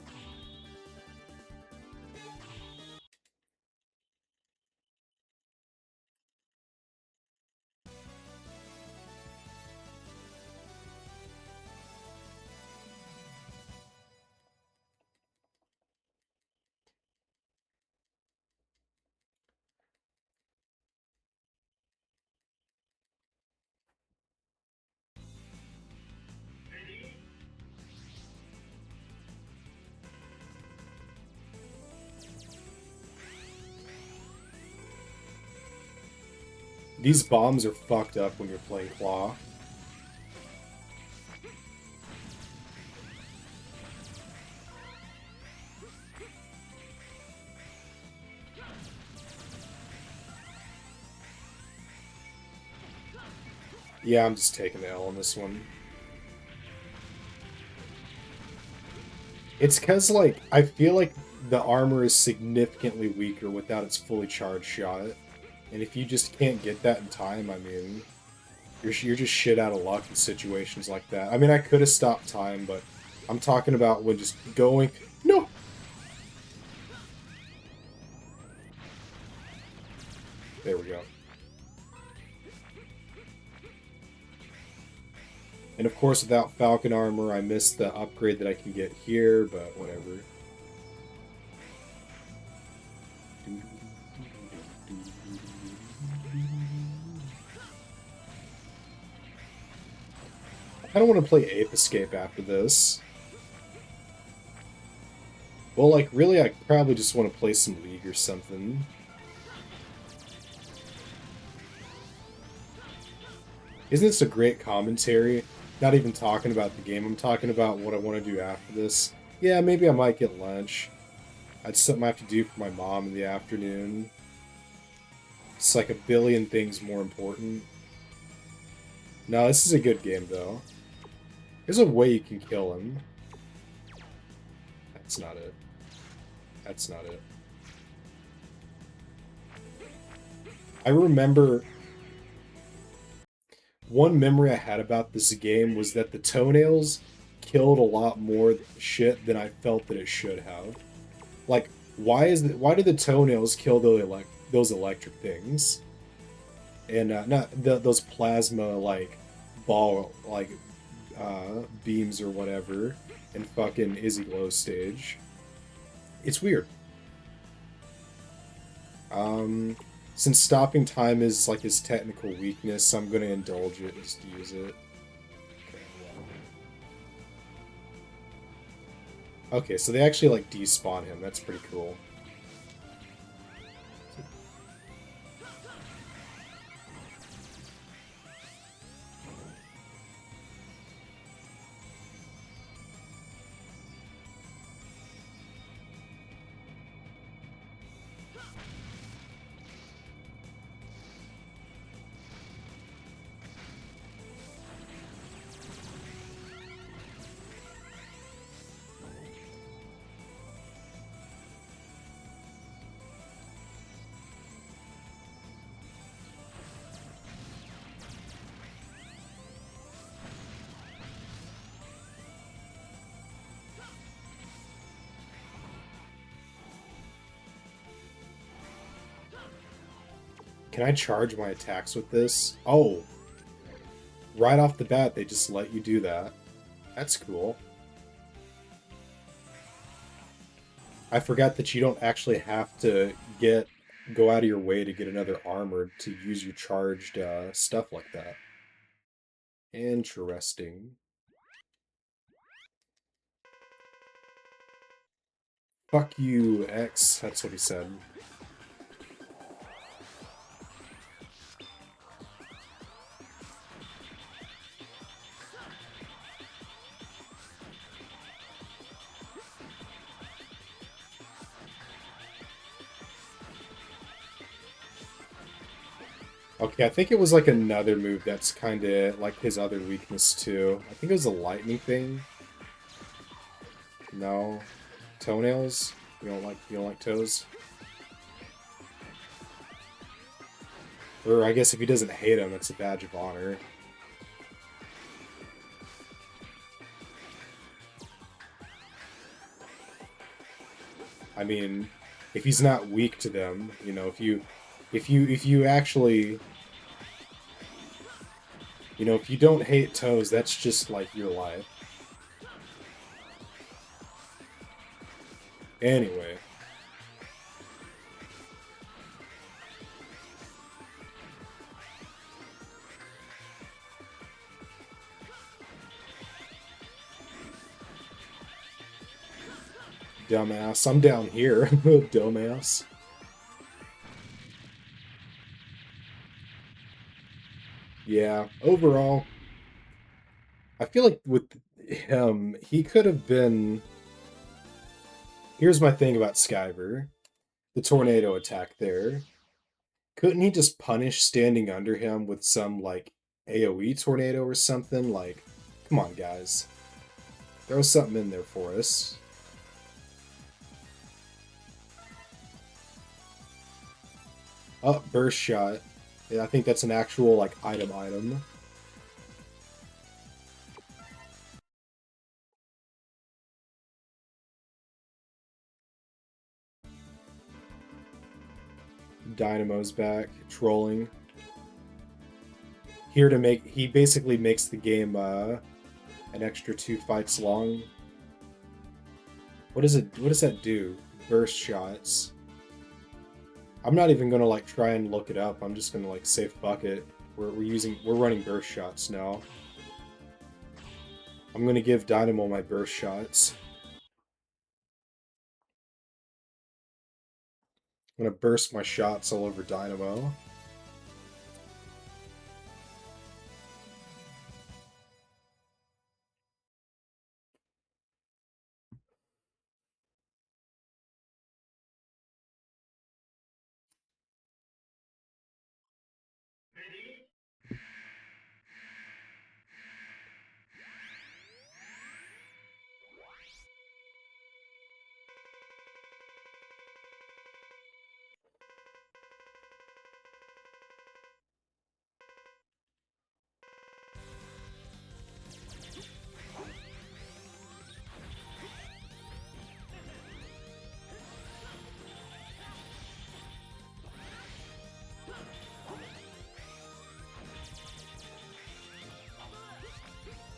These bombs are fucked up when you're playing Claw. Yeah, I'm just taking the L on this one. It's because, like, I feel like the armor is significantly weaker without its fully charged shot. And if you just can't get that in time, I mean, you're just shit out of luck in situations like that. I mean, I could have stopped time, but I'm talking about when just going... No! There we go. And of course, without Falcon armor, I missed the upgrade that I can get here, but whatever. I don't want to play Ape Escape after this. Well, like, really, I probably just want to play some League or something. Isn't this a great commentary? Not even talking about the game, I'm talking about what I want to do after this. Yeah, maybe I might get lunch. I'd something I have to do for my mom in the afternoon. It's like a billion things more important. No, this is a good game, though. There's a way you can kill him. That's not it. That's not it. I remember one memory I had about this game was that the toenails killed a lot more shit than I felt that it should have. Like, why do the toenails kill those electric things? And not those plasma like ball beams or whatever in fucking Izzy Glow stage. It's weird. Um, since stopping time is like his technical weakness, I'm gonna indulge it and just use it. Okay, so they actually like despawn him. That's pretty cool. Can I charge my attacks with this? Oh, right off the bat, they just let you do that. That's cool. I forgot that you don't actually have to go out of your way to get another armor to use your charged stuff like that. Interesting. Fuck you, X. That's what he said. Okay, I think it was like another move that's kind of like his other weakness too. I think it was a lightning thing. No, toenails. You don't like toes. Or I guess if he doesn't hate them, it's a badge of honor. I mean, if he's not weak to them, if you actually, if you don't hate toes, that's just like your life. Anyway, dumbass, I'm down here, dumbass. Yeah, overall, I feel like with him, he could have been. Here's my thing about Skyver, the tornado attack there. Couldn't he just punish standing under him with some like AoE tornado or something? Like, come on, guys. Throw something in there for us. Oh, burst shot. Yeah, I think that's an actual like item. Dynamo's back, trolling. Here to make he basically makes the game an extra 2 fights long. What does that do? Burst shots. I'm not even gonna like try and look it up. I'm just gonna like say fuck it. We're running burst shots now. I'm gonna give Dynamo my burst shots. I'm gonna burst my shots all over Dynamo.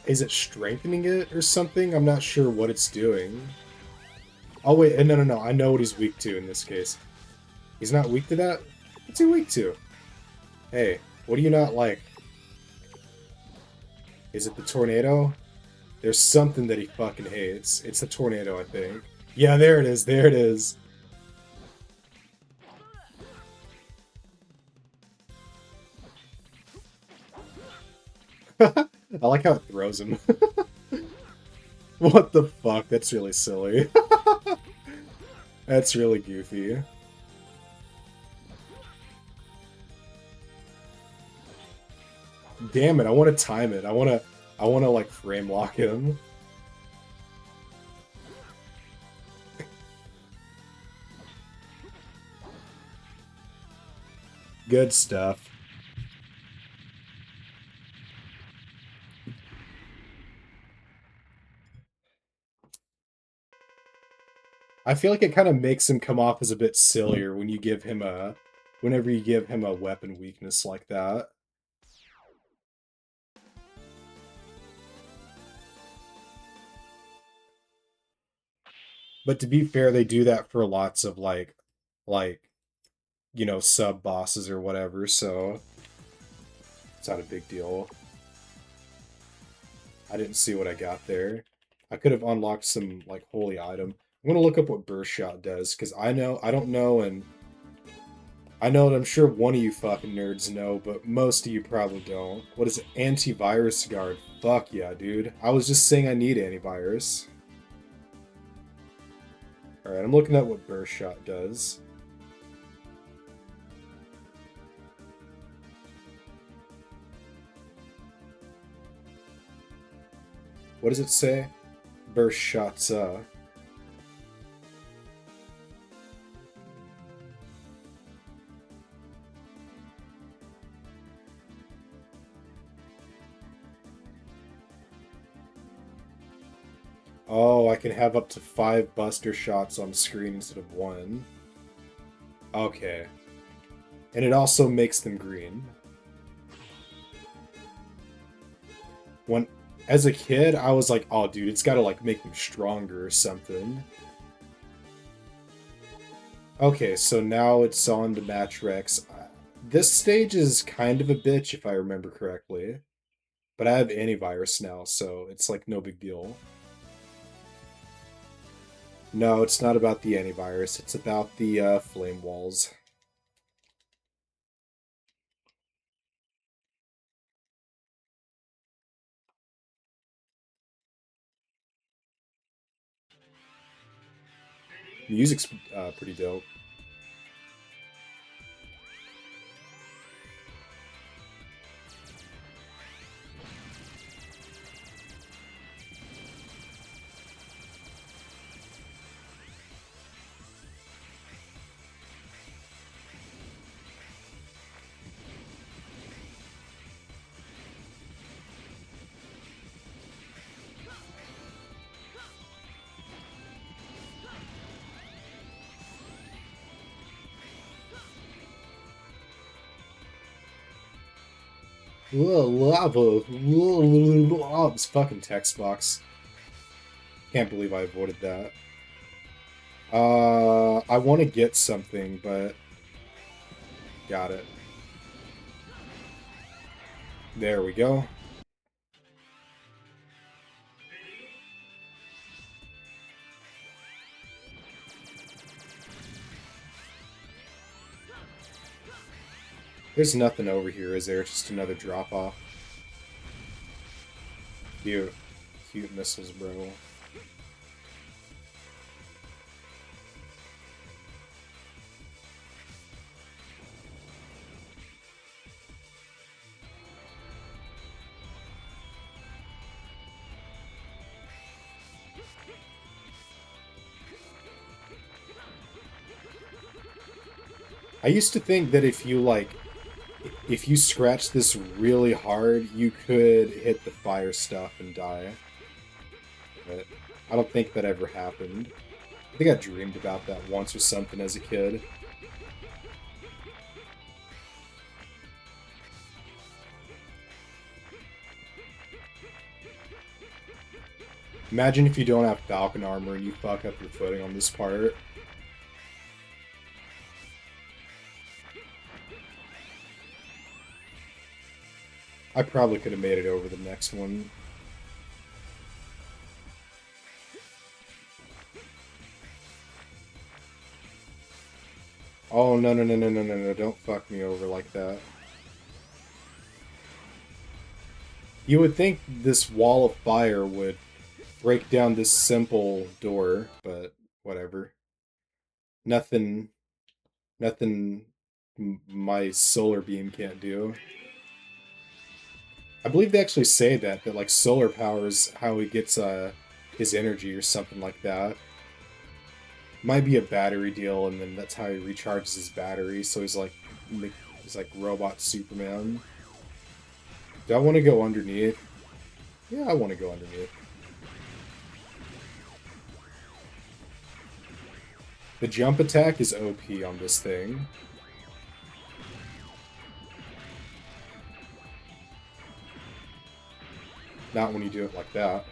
Is it strengthening it or something? I'm not sure what it's doing. Oh wait, no. I know what he's weak to in this case. He's not weak to that? What's he weak to? Hey, what do you not like? Is it the tornado? There's something that he fucking hates. It's the tornado, I think. Yeah, there it is. There it is. I like how it throws him. What the fuck? That's really silly. That's really goofy. Damn it, I want to time it. I want to like frame lock him. Good stuff. I feel like it kind of makes him come off as a bit sillier when you give him a whenever you give him a weapon weakness like that. But to be fair, they do that for lots of like sub bosses or whatever, so it's not a big deal. I didn't see what I got there. I could have unlocked some like holy item. I'm gonna look up what burst shot does, because I don't know, and I know that I'm sure one of you fucking nerds know, but most of you probably don't. What is it? Antivirus guard. Fuck yeah, dude. I was just saying I need antivirus. Alright, I'm looking at what burst shot does. What does it say? Burst shots, Oh, I can have up to 5 buster shots on screen instead of 1. Okay. And it also makes them green. When, as a kid, I was like, oh dude, it's gotta like make them stronger or something. Okay, so now it's on to match Rex. This stage is kind of a bitch if I remember correctly. But I have antivirus now, so it's like no big deal. No, it's not about the antivirus. It's about the flame walls. Music's pretty dope. Lava. This fucking text box. Can't believe I avoided that. I want to get something, but got it. There we go. There's nothing over here, is there? It's just another drop-off. Cute. Cute missiles, bro. I used to think that if you scratch this really hard, you could hit the fire stuff and die. But I don't think that ever happened. I think I dreamed about that once or something as a kid. Imagine if you don't have Falcon armor and you fuck up your footing on this part. I probably could have made it over the next one. Oh, no, no, no, no, no, no, no, don't fuck me over like that. You would think this wall of fire would break down this simple door, but whatever. Nothing, nothing my solar beam can't do. I believe they actually say that like solar power is how he gets his energy or something like that. Might be a battery deal, and then that's how he recharges his battery. So he's like robot Superman. Do I want to go underneath? Yeah, I want to go underneath. The jump attack is OP on this thing. Not when you do it like that.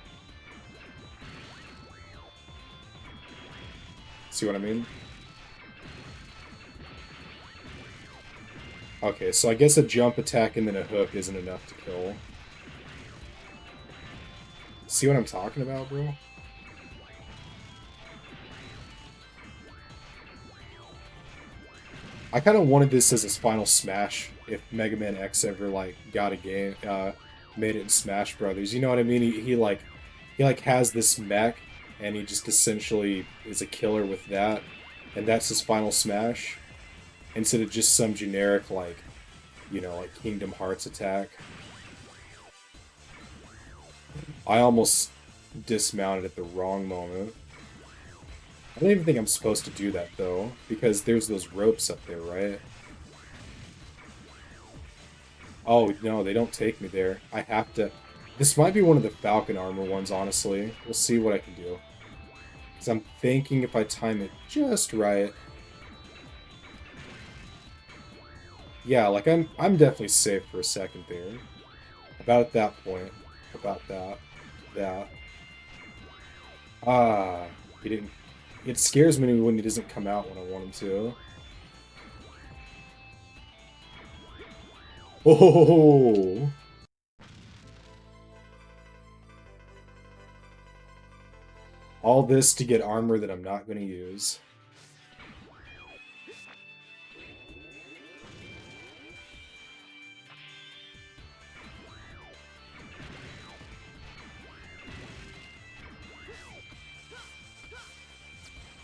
See what I mean? Okay, so I guess a jump attack and then a hook isn't enough to kill. See what I'm talking about, bro? I kind of wanted this as his final Smash if Mega Man X ever like got a game, made it in Smash Brothers. You know what I mean? He like has this mech, and he just essentially is a killer with that, and that's his final Smash, instead of just some generic like, you know, like Kingdom Hearts attack. I almost dismounted at the wrong moment. I don't even think I'm supposed to do that though, because there's those ropes up there, right? Oh, no, they don't take me there. I have to... This might be one of the Falcon armor ones, honestly. We'll see what I can do. Because I'm thinking if I time it just right... Yeah, like, I'm definitely safe for a second there. About at that point. About that. That. Ah, he didn't... It scares me when he doesn't come out when I want him to. Oh! All this to get armor that I'm not going to use.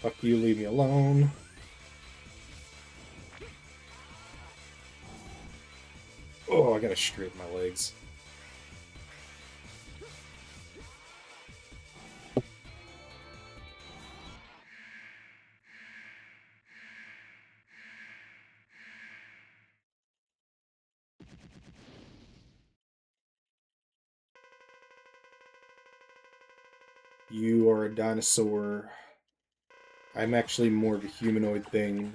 Fuck you, leave me alone. Oh, I gotta straighten my legs. You are a dinosaur. I'm actually more of a humanoid thing.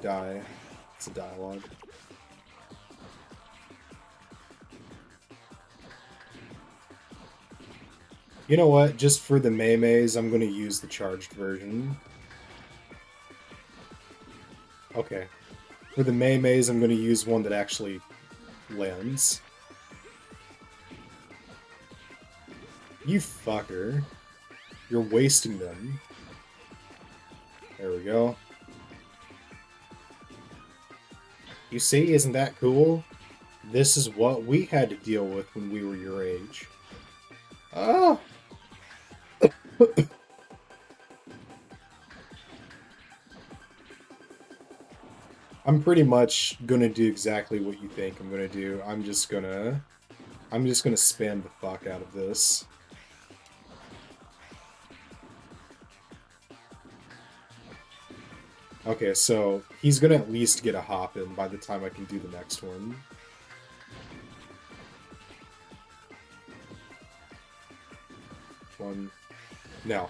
Die. It's a dialogue. You know what? Just for the Maymays, I'm going to use the charged version. Okay. For the Maymays, I'm going to use one that actually lands. You fucker. You're wasting them. There we go. You see, isn't that cool? This is what we had to deal with when we were your age. Oh! I'm pretty much gonna do exactly what you think I'm gonna do. I'm just gonna spam the fuck out of this. Okay, so he's gonna at least get a hop in by the time I can do the next one. One. No.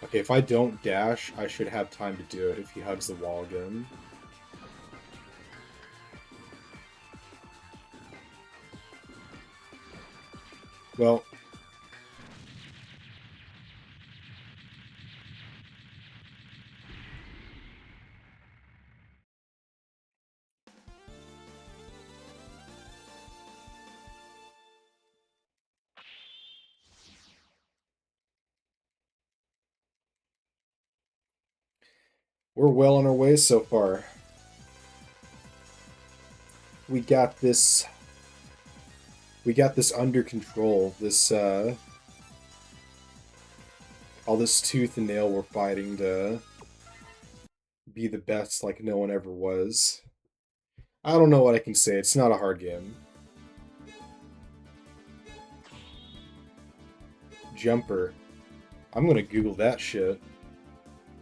Okay, if I don't dash, I should have time to do it if he hugs the wall again. Well, we're well on our way so far. We got this under control. All this tooth and nail we're fighting to be the best like no one ever was. I don't know what I can say. It's not a hard game. Jumper. I'm gonna Google that shit.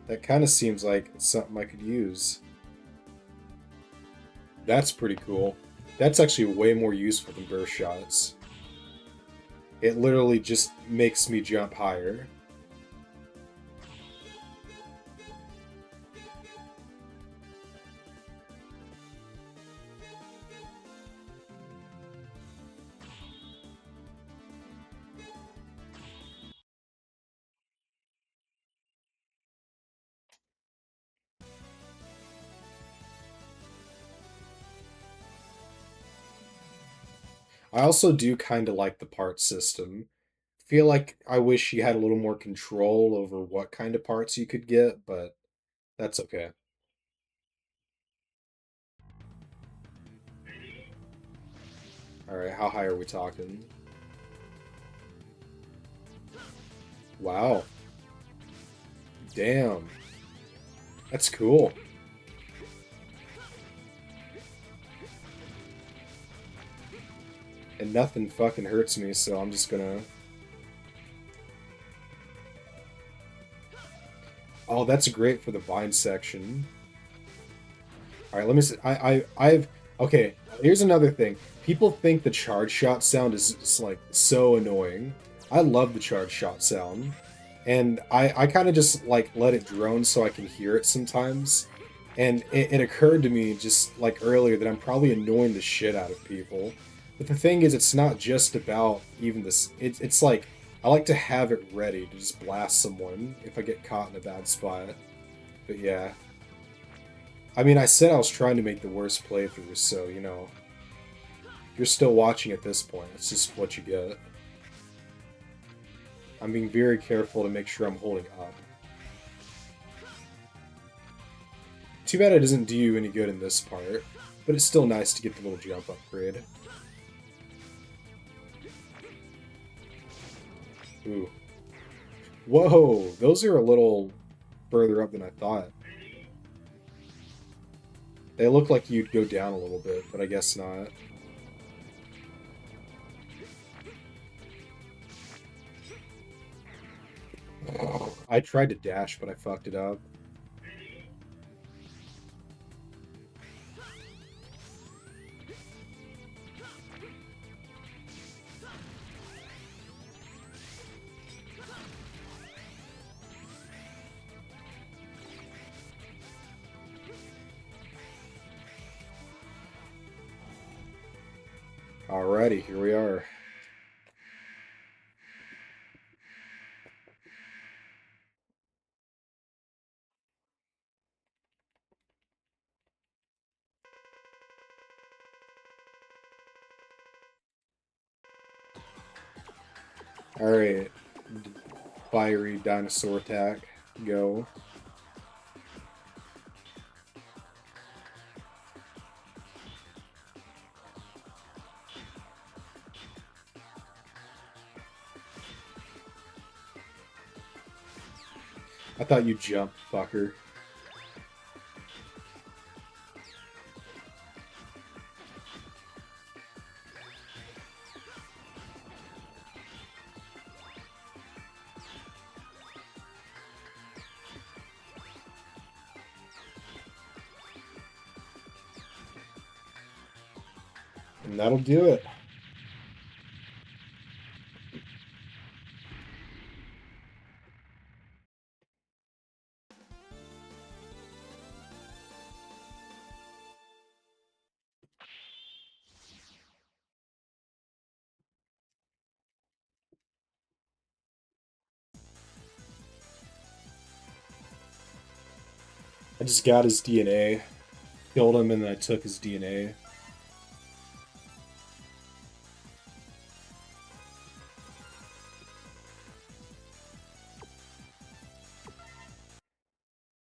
That kind of seems like something I could use. That's pretty cool. That's actually way more useful than burst shots. It literally just makes me jump higher. I also do kind of like the part system. Feel like I wish you had a little more control over what kind of parts you could get, but that's okay. Alright, how high are we talking? Wow. Damn. That's cool. And nothing fucking hurts me, so I'm just gonna... Oh, that's great for the vine section. Alright, let me see. I've... Okay, here's another thing. People think the charge shot sound is like so annoying. I love the charge shot sound. And I kind of just like let it drone so I can hear it sometimes. And it occurred to me just like earlier that I'm probably annoying the shit out of people. But the thing is, it's not just about even this. It's like I like to have it ready to just blast someone if I get caught in a bad spot. But yeah, I mean, I said I was trying to make the worst playthrough, so you know, if you're still watching at this point, it's just what you get. I'm being very careful to make sure I'm holding up. Too bad it doesn't do you any good in this part, but it's still nice to get the little jump upgrade. Ooh. Whoa, those are a little further up than I thought. They look like you'd go down a little bit, but I guess not. I tried to dash, but I fucked it up. Alrighty, here we are. Alright. Fiery dinosaur attack. Go. I thought you jumped, fucker. And that'll do it. I just got his DNA, killed him, and then I took his DNA.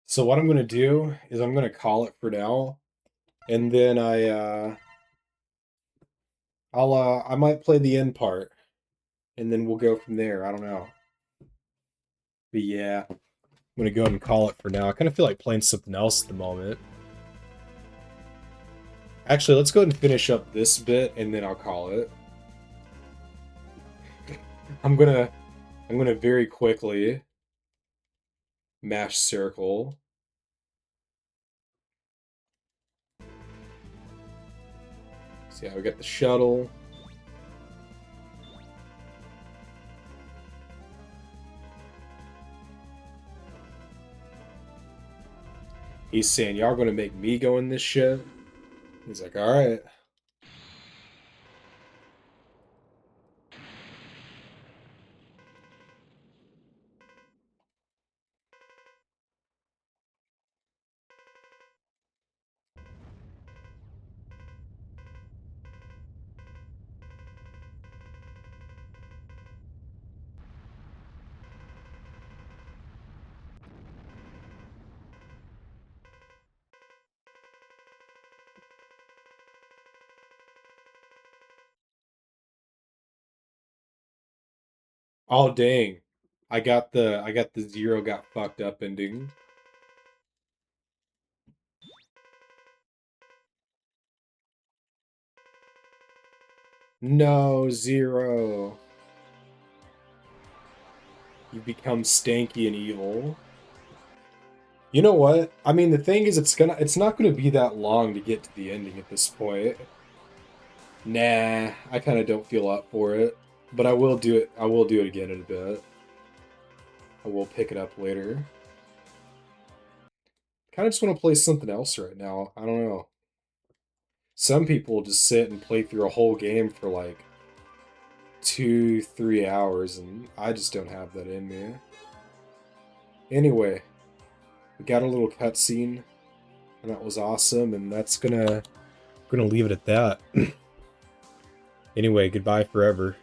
So what I'm gonna do is I'm gonna call it for now, and then I might play the end part, and then we'll go from there. I don't know, but yeah, I'm gonna go ahead and call it for now. I kind of feel like playing something else at the moment. Actually, let's go ahead and finish up this bit, and then I'll call it. I'm gonna very quickly mash circle. So yeah, we got the shuttle. He's saying, y'all gonna make me go in this shit? He's like, alright. Oh dang. I got the zero got fucked up ending. No, zero. You become stanky and evil. You know what? I mean, the thing is, it's not gonna be that long to get to the ending at this point. Nah, I kind of don't feel up for it, but I will do it. I will do it again in a bit. I will pick it up later. Kind of just want to play something else right now. I don't know. Some people just sit and play through a whole game for like 2, 3 hours, and I just don't have that in me. Anyway, we got a little cutscene, and that was awesome, and that's gonna leave it at that. Anyway, goodbye forever.